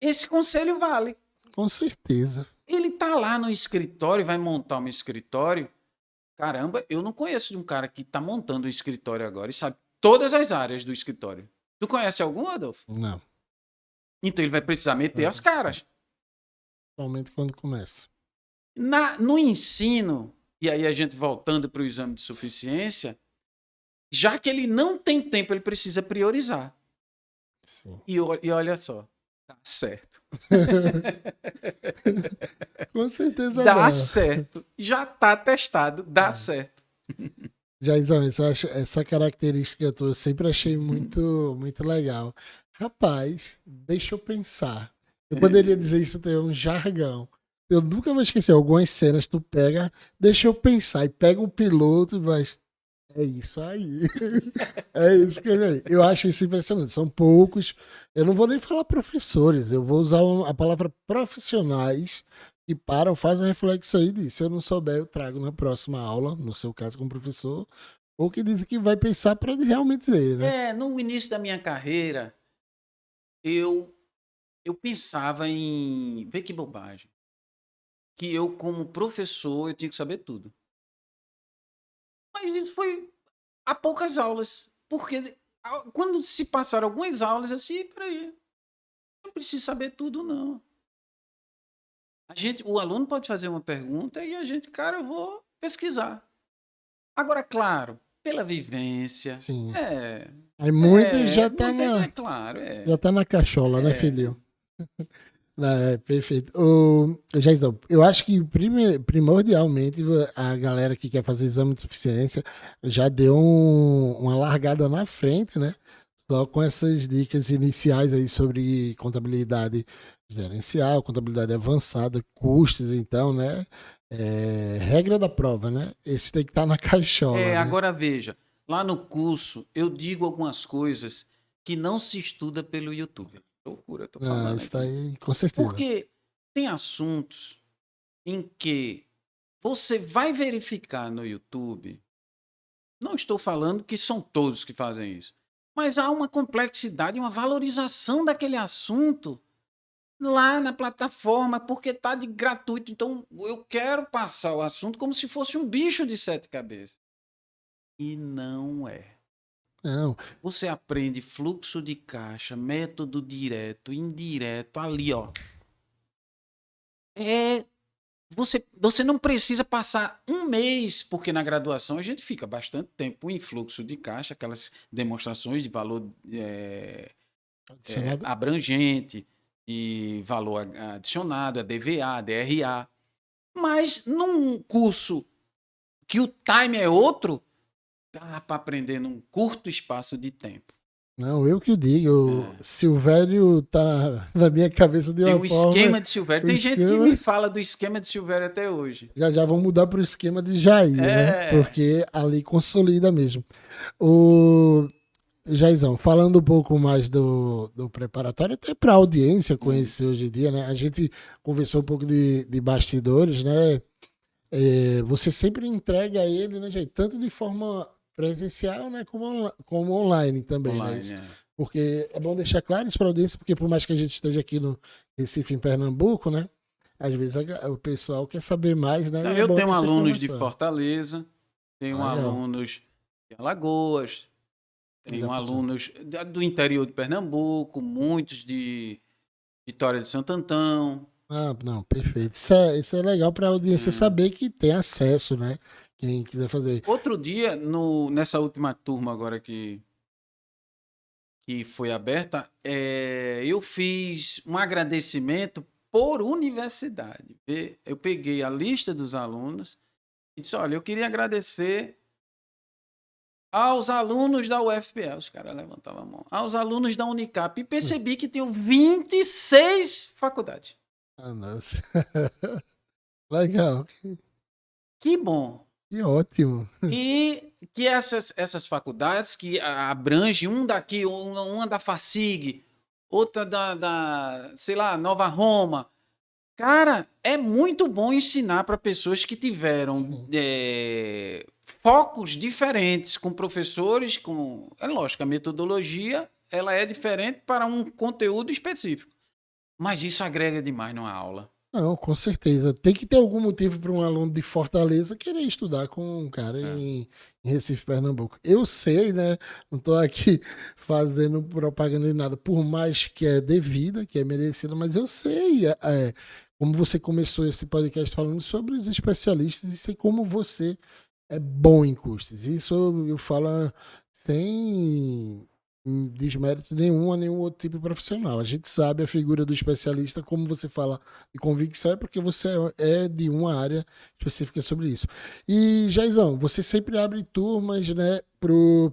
esse conselho vale. Com certeza. Ele está lá no escritório, vai montar um escritório. Caramba, eu não conheço de um cara que está montando um escritório agora e sabe todas as áreas do escritório. Tu conhece algum, Adolfo? Não. Então ele vai precisar meter as caras. Principalmente quando começa. No ensino, e aí a gente voltando para o exame de suficiência, já que ele não tem tempo, ele precisa priorizar. Sim. E olha só, dá certo. Com certeza Dá certo. Já está testado, dá É. certo. Jaizão, essa característica tua eu sempre achei muito, muito legal. Rapaz, deixa eu pensar. Eu poderia dizer isso ter um jargão. Eu nunca vou esquecer. Algumas cenas tu pega, deixa eu pensar, e pega um piloto, mas é isso aí. É isso que eu acho isso impressionante. São poucos. Eu não vou nem falar professores, eu vou usar a palavra profissionais que param, fazem um reflexo aí disso. Se eu não souber, eu trago na próxima aula, no seu caso como professor, ou que dizem que vai pensar para realmente dizer, né? No início da minha carreira, eu pensava em. Vê que bobagem. Que eu, como professor, eu tinha que saber tudo. Mas isso foi há poucas aulas. Porque quando se passaram algumas aulas, eu disse, peraí, não preciso saber tudo, não. O aluno pode fazer uma pergunta e a gente, cara, eu vou pesquisar. Agora, claro, pela vivência. Sim. Aí muitos já tá É claro, já tá na cachola, né, filho? Perfeito. Jaizão, eu acho que primordialmente a galera que quer fazer exame de suficiência já deu uma largada na frente, né? Só com essas dicas iniciais aí sobre contabilidade gerencial, contabilidade avançada, custos, então, né? Regra da prova, né? Esse tem que estar na cachola. Né? Agora veja, lá no curso eu digo algumas coisas que não se estuda pelo YouTube. Loucura, eu tô falando Isso tá aqui. aí, com certeza. Porque tem assuntos em que você vai verificar no YouTube. Não estou falando que são todos que fazem isso, mas há uma complexidade, uma valorização daquele assunto lá na plataforma, porque está de gratuito. Então, eu quero passar o assunto como se fosse um bicho de 7 cabeças. E não é. Não. Você aprende fluxo de caixa, método direto, indireto, ali, ó. Você não precisa passar um mês, porque na graduação a gente fica bastante tempo em fluxo de caixa, aquelas demonstrações de valor abrangente, e valor adicionado, a DVA, a DRA. Mas num curso que o time é outro, dá para aprender num curto espaço de tempo. Não, eu que o digo. Silvério tá na minha cabeça de uma forma... Tem um esquema de Silvério. Tem gente que me fala do esquema de Silvério até hoje. Já vamos mudar para o esquema de Jair, né? Porque ali consolida mesmo. Jairzão, falando um pouco mais do preparatório, até para a audiência conhecer hoje em dia, né? A gente conversou um pouco de bastidores, né? Você sempre entrega a ele, né, Jair? Tanto de forma presencial, né, como online também, online, né? Porque é bom deixar claro isso para a audiência, porque por mais que a gente esteja aqui no Recife, em Pernambuco, né? Às vezes o pessoal quer saber mais, né? Não, eu tenho alunos de Fortaleza, tenho alunos de Alagoas, tenho alunos do interior de Pernambuco, muitos de Vitória de Santo Antão. Não, perfeito. Isso é legal para a audiência saber que tem acesso, né? Quem quiser fazer. Outro dia, nessa última turma agora que foi aberta, eu fiz um agradecimento por universidade. Eu peguei a lista dos alunos e disse, olha, eu queria agradecer aos alunos da UFPE, os caras levantavam a mão, aos alunos da Unicap, e percebi que tinham 26 faculdades. Ah, nossa. Legal. Que bom. Que ótimo. E que essas faculdades que abrangem um daqui, uma da FACIG, outra da sei lá, Nova Roma. Cara, é muito bom ensinar para pessoas que tiveram focos diferentes, com professores, é lógico, a metodologia ela é diferente para um conteúdo específico. Mas isso agrega demais numa aula. Não, com certeza. Tem que ter algum motivo para um aluno de Fortaleza querer estudar com um cara em Recife, Pernambuco. Eu sei, né? Não estou aqui fazendo propaganda de nada, por mais que é devida, que é merecida, mas eu sei como você começou esse podcast falando sobre os especialistas e sei como você é bom em custos. Isso eu falo sem desmérito nenhum a nenhum outro tipo de profissional. A gente sabe a figura do especialista, como você fala de convicção, é porque você é de uma área específica sobre isso. E, Jaizão, você sempre abre turmas, né,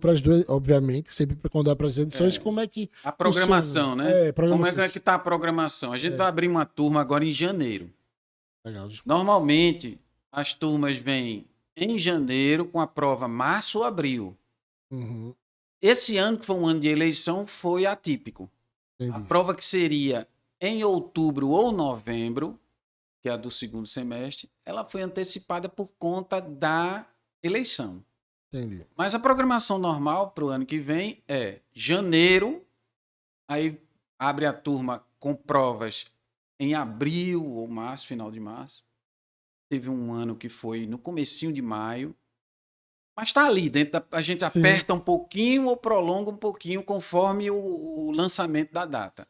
para as duas, obviamente, sempre quando dá para as edições, como é que a programação, funciona? né? Programação. Como é que tá a programação? A gente vai abrir uma turma agora em janeiro. Legal. Normalmente, as turmas vêm em janeiro com a prova março ou abril. Uhum. Esse ano, que foi um ano de eleição, foi atípico. Entendi. A prova que seria em outubro ou novembro, que é a do segundo semestre, ela foi antecipada por conta da eleição. Entendi. Mas a programação normal para o ano que vem é janeiro, aí abre a turma com provas em abril ou março, final de março. Teve um ano que foi no comecinho de maio. Mas está ali, a gente Sim. aperta um pouquinho ou prolonga um pouquinho conforme o lançamento da data.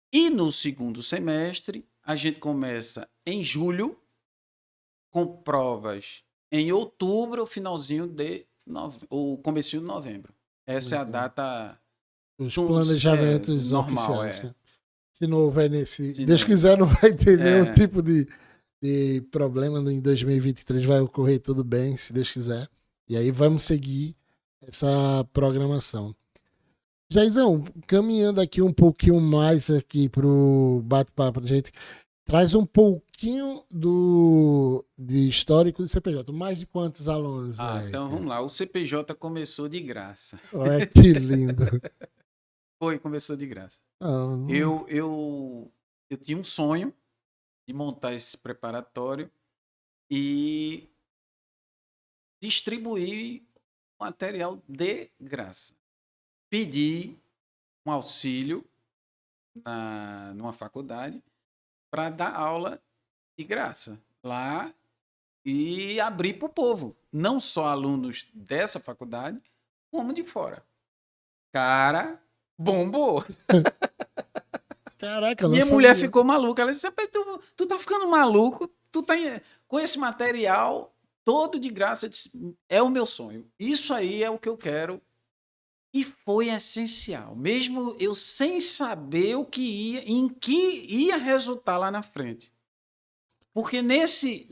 E no segundo semestre, a gente começa em julho, com provas em outubro, finalzinho de ou comecinho de novembro. Essa é a data os planejamentos normal. oficiais. Né? Se não houver nesse. Se Deus não... quiser, não vai ter nenhum tipo de problema em 2023. Vai ocorrer tudo bem, se Deus quiser. E aí vamos seguir essa programação. Jaizão, caminhando aqui um pouquinho mais aqui pro bate-papo, a gente traz um pouquinho de histórico do CPJ. Mais de quantos alunos? Então vamos lá. O CPJ começou de graça. Olha que lindo. Começou de graça. Não. Eu tinha um sonho de montar esse preparatório e distribuir material de graça. Pedi um auxílio numa faculdade para dar aula de graça lá e abrir para o povo. Não só alunos dessa faculdade, como de fora. Cara, bombou. Caraca, Minha mulher ficou maluca. Ela disse, tu tá ficando maluco? Tu tá com esse material todo de graça. Eu disse, é o meu sonho. Isso aí é o que eu quero. E foi essencial. Mesmo eu sem saber em que ia resultar lá na frente. Porque nesse...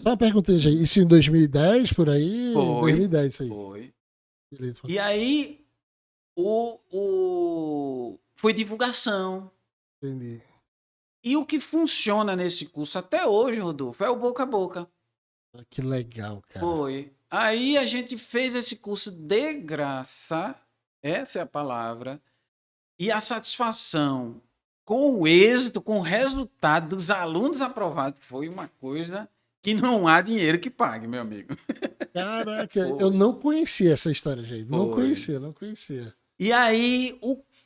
Só uma pergunta, gente. Isso em 2010, por aí? Foi. 2010, isso aí. Foi. Beleza. E aí, foi divulgação. Entendi. E o que funciona nesse curso até hoje, Rodolfo, é o boca a boca. Que legal, cara. Foi. Aí a gente fez esse curso de graça, essa é a palavra, e a satisfação com o êxito, com o resultado dos alunos aprovados foi uma coisa que não há dinheiro que pague, meu amigo. Caraca, eu não conhecia essa história, gente. Não conhecia. E aí,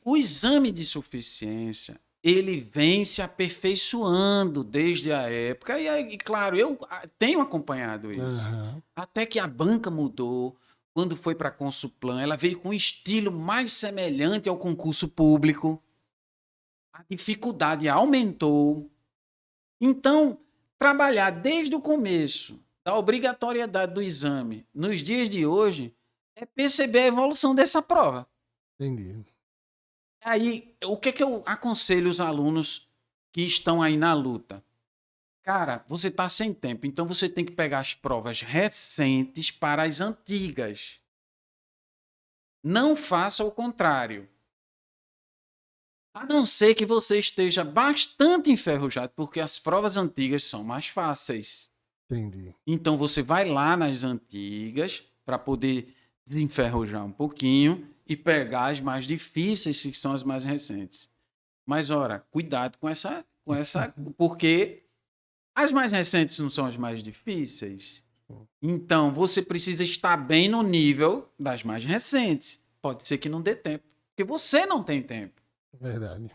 o exame de suficiência, ele vem se aperfeiçoando desde a época. E claro, eu tenho acompanhado isso. Uhum. Até que a banca mudou. Quando foi para a Consuplan, ela veio com um estilo mais semelhante ao concurso público. A dificuldade aumentou. Então, trabalhar desde o começo da obrigatoriedade do exame nos dias de hoje é perceber a evolução dessa prova. Entendi. Aí, o que eu aconselho os alunos que estão aí na luta? Cara, você está sem tempo, então você tem que pegar as provas recentes para as antigas. Não faça o contrário. A não ser que você esteja bastante enferrujado, porque as provas antigas são mais fáceis. Entendi. Então você vai lá nas antigas para poder desenferrujar um pouquinho e pegar as mais difíceis, que são as mais recentes. Mas, ora, cuidado com essa porque as mais recentes não são as mais difíceis. Então, você precisa estar bem no nível das mais recentes. Pode ser que não dê tempo, porque você não tem tempo. Verdade.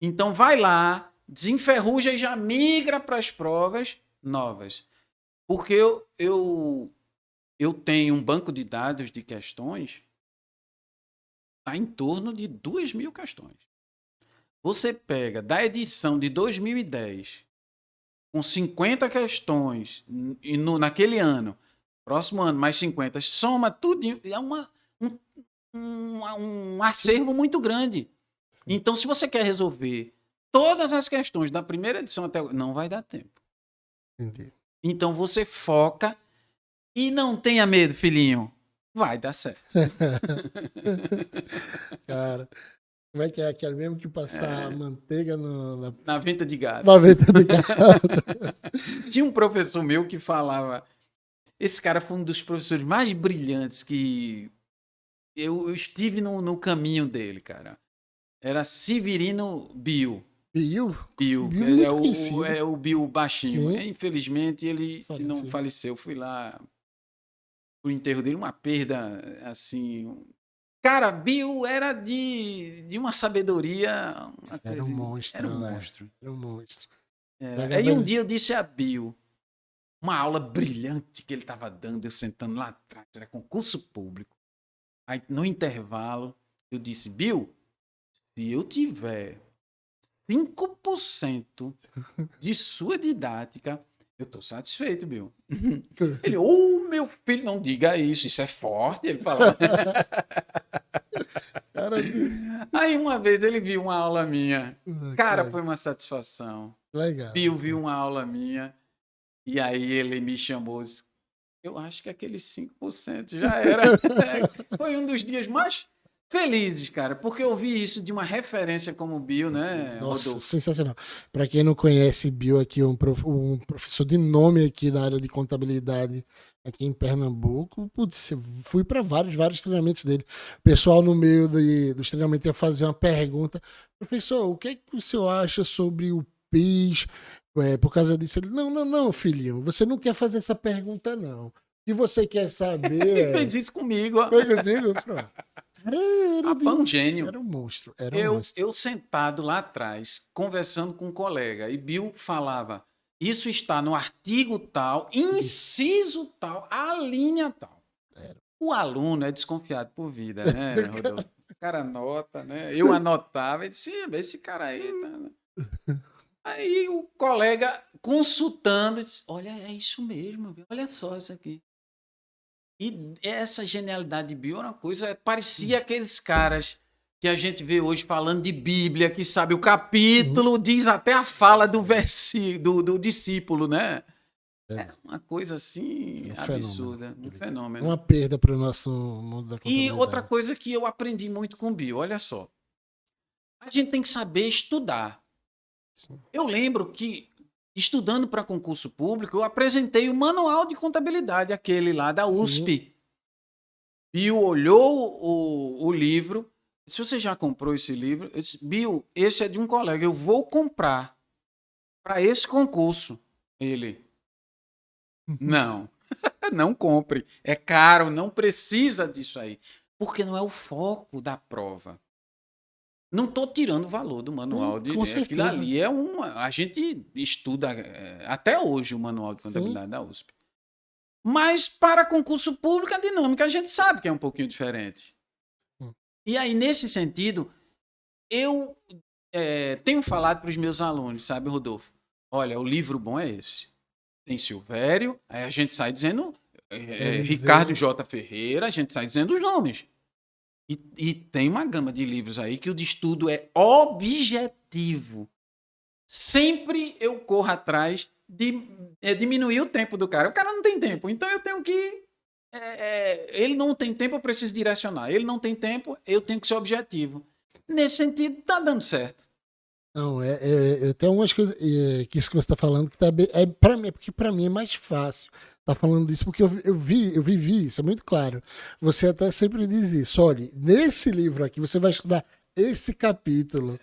Então, vai lá, desenferruja e já migra para as provas novas. Porque eu tenho um banco de dados de questões em torno de 2.000 questões. Você pega da edição de 2010, com 50 questões, e naquele ano, próximo ano, mais 50, soma tudo, é um acervo muito grande. Sim. Então, se você quer resolver todas as questões da primeira edição até agora, não vai dar tempo. Entendi. Então, você foca e não tenha medo, filhinho. Vai dar certo. Cara, como é que é aquele mesmo que passar manteiga na venta de gado? Na venta de gado. Tinha um professor meu que falava... Esse cara foi um dos professores mais brilhantes que eu estive no caminho dele, cara. Era Severino Bio. Bio? Bio. É o Bio baixinho. Infelizmente, ele não faleceu. Fui lá pro enterro dele, uma perda, assim... Cara, Bio era de uma sabedoria... Era um monstro. Era um monstro. Era um monstro. Aí um dia eu disse a Bio, uma aula brilhante que ele estava dando, eu sentando lá atrás, era concurso público. Aí, no intervalo, eu disse, Bio, se eu tiver 5% de sua didática, eu tô satisfeito, Bio. Ele, meu filho, não diga isso é forte, ele falou. Aí uma vez ele viu uma aula minha. Cara, foi uma satisfação. Legal. Bio viu uma aula minha e aí ele me chamou. Eu acho que aqueles 5% já era. Foi um dos dias mais felizes, cara, porque eu vi isso de uma referência como o Bio, né, Nossa, Rodolfo? Sensacional. Para quem não conhece, Bio aqui, um professor de nome aqui da área de contabilidade aqui em Pernambuco. Putz, eu fui para vários treinamentos dele. O pessoal no meio dos treinamentos ia fazer uma pergunta. Professor, o que é que o senhor acha sobre o PIS? Por causa disso, ele, não, filhinho, você não quer fazer essa pergunta, não. O que você quer saber... Ele fez isso comigo. Foi contigo? Pronto. Era um gênio. Era um monstro. Eu sentado lá atrás, conversando com um colega, e Bio falava, isso está no artigo tal, inciso tal, a linha tal. O aluno é desconfiado por vida, né, Rodolfo? O cara anota, né? Eu anotava e disse, esse cara aí... Tá... Aí o colega consultando, disse, olha, é isso mesmo, olha só isso aqui. E essa genialidade de Bio era uma coisa, parecia aqueles caras que a gente vê hoje falando de Bíblia, que sabe o capítulo, diz até a fala do do discípulo, né? É uma coisa assim absurda, um fenômeno. Uma perda para o nosso mundo da contabilidade. E outra coisa que eu aprendi muito com o Bio, olha só. A gente tem que saber estudar. Sim. Eu lembro que, estudando para concurso público, eu apresentei o manual de contabilidade, aquele lá da USP. Sim. Bio olhou o livro. Se você já comprou esse livro, eu disse, Bio, esse é de um colega, eu vou comprar para esse concurso. Ele, não, não compre, é caro, não precisa disso aí, porque não é o foco da prova. Não estou tirando o valor do manual de aquilo ali é a gente estuda até hoje o manual de contabilidade da USP. Mas para concurso público a dinâmica a gente sabe que é um pouquinho diferente. E aí, nesse sentido, eu tenho falado para os meus alunos, sabe, Rodolfo? Olha, o livro bom é esse. Tem Silvério, aí a gente sai dizendo Ricardo J. Ferreira, a gente sai dizendo os nomes. E tem uma gama de livros aí que o de estudo é objetivo. Sempre eu corro atrás de diminuir o tempo do cara. O cara não tem tempo, então eu tenho que... ele não tem tempo, eu preciso direcionar. Ele não tem tempo, eu tenho que ser objetivo. Nesse sentido, tá dando certo. Não, tem algumas coisas que isso que você está falando que tá bem, para mim, porque para mim é mais fácil tá falando disso, porque eu vivi isso, é muito claro. Você até sempre diz isso, olha, nesse livro aqui você vai estudar esse capítulo.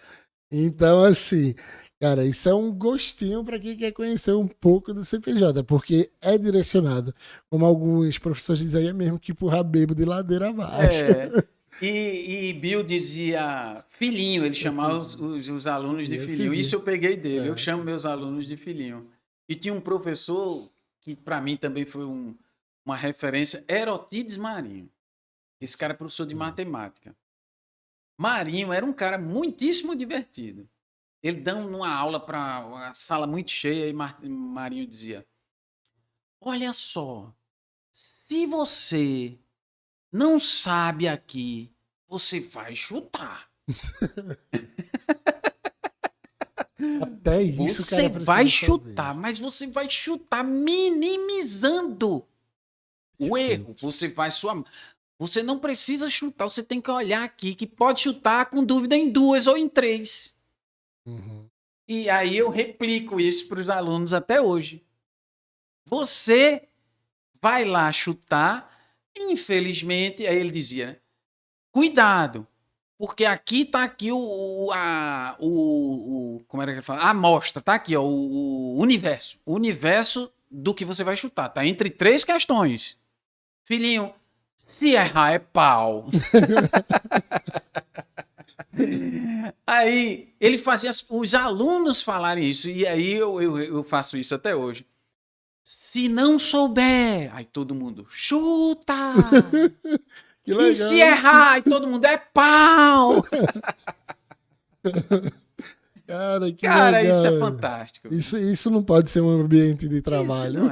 Então, assim, cara, isso é um gostinho para quem quer conhecer um pouco do CPJ, porque é direcionado, como alguns professores dizem aí, é mesmo que empurrar bêbado de ladeira abaixo. E Bill dizia filhinho, ele chamava os alunos de filhinho. Isso eu peguei dele, eu chamo meus alunos de filhinho. E tinha um professor que para mim também foi uma referência, Erotides Marinho. Esse cara é professor de matemática. Marinho era um cara muitíssimo divertido. Ele dando uma aula para uma sala muito cheia e Marinho dizia: olha só, se você não sabe aqui, você vai chutar. Até isso, você cara, vai chutar, mas você vai chutar minimizando o erro. Você não precisa chutar, você tem que olhar aqui que pode chutar com dúvida em 2 ou em 3. Uhum. E aí eu replico isso para os alunos até hoje. Você vai lá chutar, infelizmente, aí ele dizia, né? Cuidado, porque aqui tá aqui como era que ele fala? A amostra, tá aqui, ó, o universo. O universo do que você vai chutar. Tá entre 3 questões. Filhinho, se errar é pau. Aí ele fazia os alunos falarem isso, e aí eu faço isso até hoje. Se não souber, aí todo mundo chuta. Que legal. E se errar, aí todo mundo é pau. Cara, legal. Isso é fantástico. Isso não pode ser um ambiente de trabalho.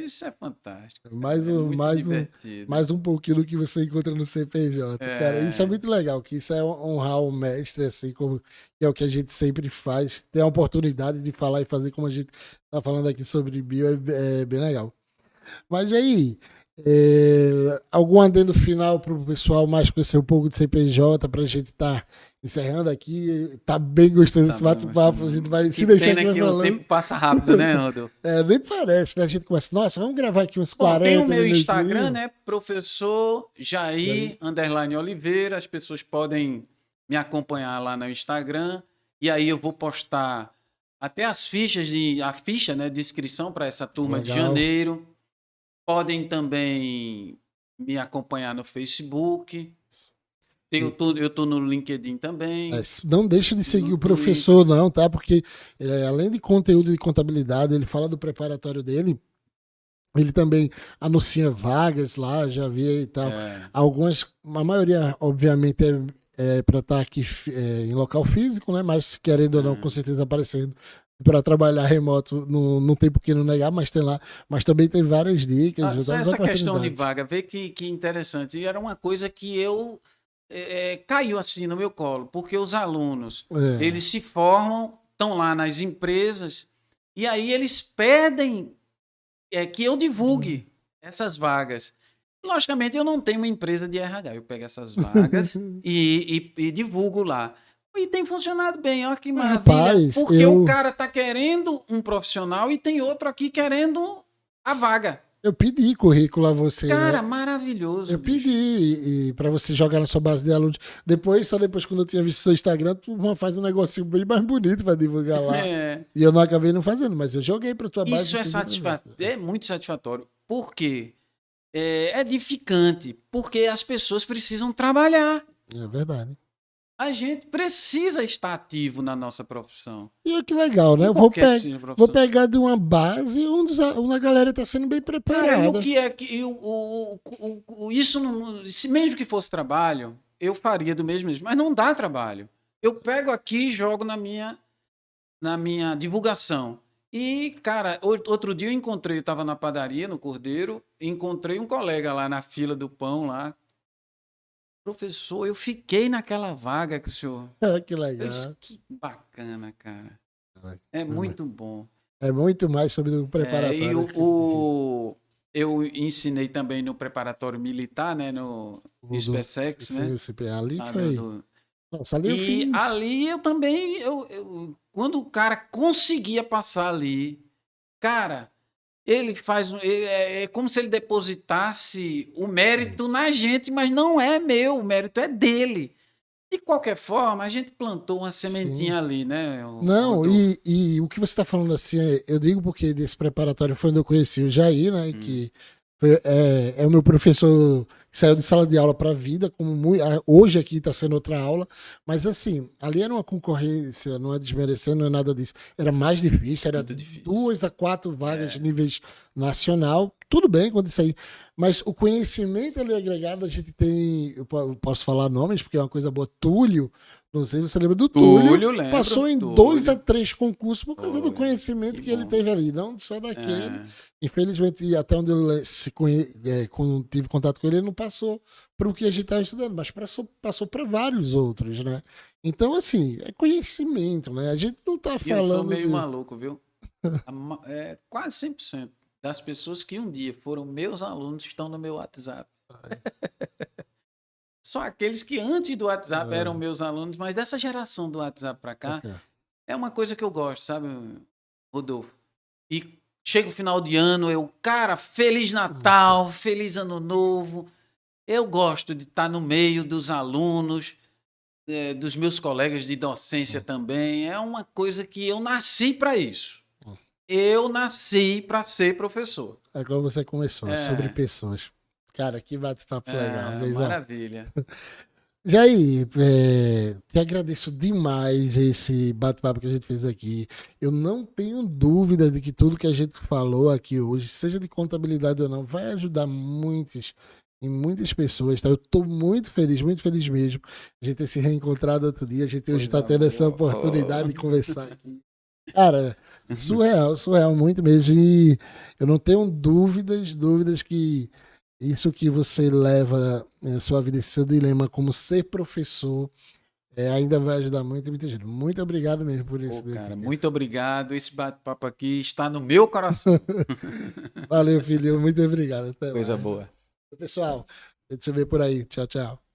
Isso é fantástico. Mais um pouquinho do que você encontra no CPJ. Cara, isso é muito legal, que isso é honrar o mestre, assim, como que é o que a gente sempre faz. Ter a oportunidade de falar e fazer como a gente tá falando aqui sobre bio é bem legal. Mas aí, algum adendo final para o pessoal mais conhecer um pouco de CPJ, para a gente estar encerrando aqui. Tá bem gostoso esse bate-papo, a gente vai se deixar aqui falando. O tempo passa rápido, né, Rodolfo? Nem parece, né? A gente começa, nossa, vamos gravar aqui uns 40 minutos. Tem o meu minutinhos. Instagram, né? Professor Jair _Oliveira. As pessoas podem me acompanhar lá no Instagram. E aí eu vou postar até a ficha, né, de inscrição para essa turma de janeiro. Podem também me acompanhar no Facebook. Eu tô no LinkedIn também. Não deixa de seguir o professor, não, tá? Porque além de conteúdo de contabilidade, ele fala do preparatório dele. Ele também anuncia vagas lá, já vi e tal. Algumas, a maioria, obviamente, é para estar aqui em local físico, né? Mas querendo ou não, com certeza aparecendo para trabalhar remoto, não tem por que não negar, mas tem lá. Mas também tem várias dicas. Só essa questão de vaga, vê que interessante. E era uma coisa que caiu assim no meu colo, porque os alunos, eles se formam, estão lá nas empresas, e aí eles pedem que eu divulgue essas vagas. Logicamente, eu não tenho uma empresa de RH, eu pego essas vagas e divulgo lá. E tem funcionado bem, olha que maravilha. Rapaz, porque o cara tá querendo um profissional e tem outro aqui querendo a vaga. Eu pedi currículo a você. Cara, né? Maravilhoso. Eu pedi para você jogar na sua base de alunos. Só depois, quando eu tinha visto seu Instagram, tu faz um negocinho bem mais bonito para divulgar lá. E eu não acabei não fazendo, mas eu joguei para tua base. Isso é satisfatório. É muito satisfatório. Por quê? É edificante. Porque as pessoas precisam trabalhar. É verdade. A gente precisa estar ativo na nossa profissão. E que legal, né? Eu vou pegar de uma base onde a galera está sendo bem preparada. Cara, o que é que isso não, se mesmo que fosse trabalho, eu faria do mesmo, mas não dá trabalho. Eu pego aqui e jogo na minha divulgação. E, cara, outro dia eu estava na padaria, no Cordeiro, encontrei um colega lá na fila do pão lá. Professor, eu fiquei naquela vaga que o senhor... Que legal. Que bacana, cara. É muito bom. É muito mais sobre o preparatório. Eu ensinei também no preparatório militar, né? No SpaceX, né? Ali foi... Nossa, ali ali eu também... quando o cara conseguia passar ali, cara... Ele faz. É como se ele depositasse o mérito na gente, mas não é meu, o mérito é dele. De qualquer forma, a gente plantou uma sementinha ali, né? E o que você está falando assim, eu digo porque desse preparatório foi onde eu conheci o Jair, né? Que É o meu professor que saiu de sala de aula para a vida, hoje aqui está sendo outra aula, mas assim, ali era uma concorrência, não é desmerecendo, não é nada disso. Era mais difícil, era Muito difícil. 2 a 4 vagas de níveis nacional, tudo bem quando isso aí, mas o conhecimento ali agregado, a gente tem, eu posso falar nomes, porque é uma coisa boa, Túlio, não sei se você lembra do Túlio, Lembro, passou em Túlio. 2 a 3 concursos por causa do Foi. conhecimento que ele bom. teve ali, não só daquele. É. Infelizmente, até onde eu quando tive contato com ele, ele não passou para o que a gente estava estudando, mas passou para vários outros, né? Então, assim, é conhecimento, né? A gente não está E eu sou falando meio maluco, viu? Quase 100% das pessoas que um dia foram meus alunos estão no meu WhatsApp. Só aqueles que antes do WhatsApp eram meus alunos, mas dessa geração do WhatsApp para cá, é uma coisa que eu gosto, sabe, Rodolfo? E chega o final de ano, cara, Feliz Natal, Feliz Ano Novo. Eu gosto de estar no meio dos alunos, dos meus colegas de docência também. É uma coisa que eu nasci para isso. Eu nasci para ser professor. É como você começou, sobre pessoas. Cara, que bate-papo legal. Maravilha. Jair, te agradeço demais esse bate-papo que a gente fez aqui. Eu não tenho dúvida de que tudo que a gente falou aqui hoje, seja de contabilidade ou não, vai ajudar muitas pessoas. Tá? Eu estou muito feliz mesmo. A gente ter se reencontrado outro dia. A gente hoje está tendo essa oportunidade de conversar aqui. Cara, surreal, muito mesmo. E eu não tenho dúvidas que isso que você leva na sua vida, esse seu dilema como ser professor, ainda vai ajudar muita gente. Muito obrigado mesmo por isso. Cara, muito obrigado. Esse bate-papo aqui está no meu coração. Valeu, filho. Muito obrigado. Até Coisa mais. boa. Pessoal, a gente se vê por aí. Tchau, tchau.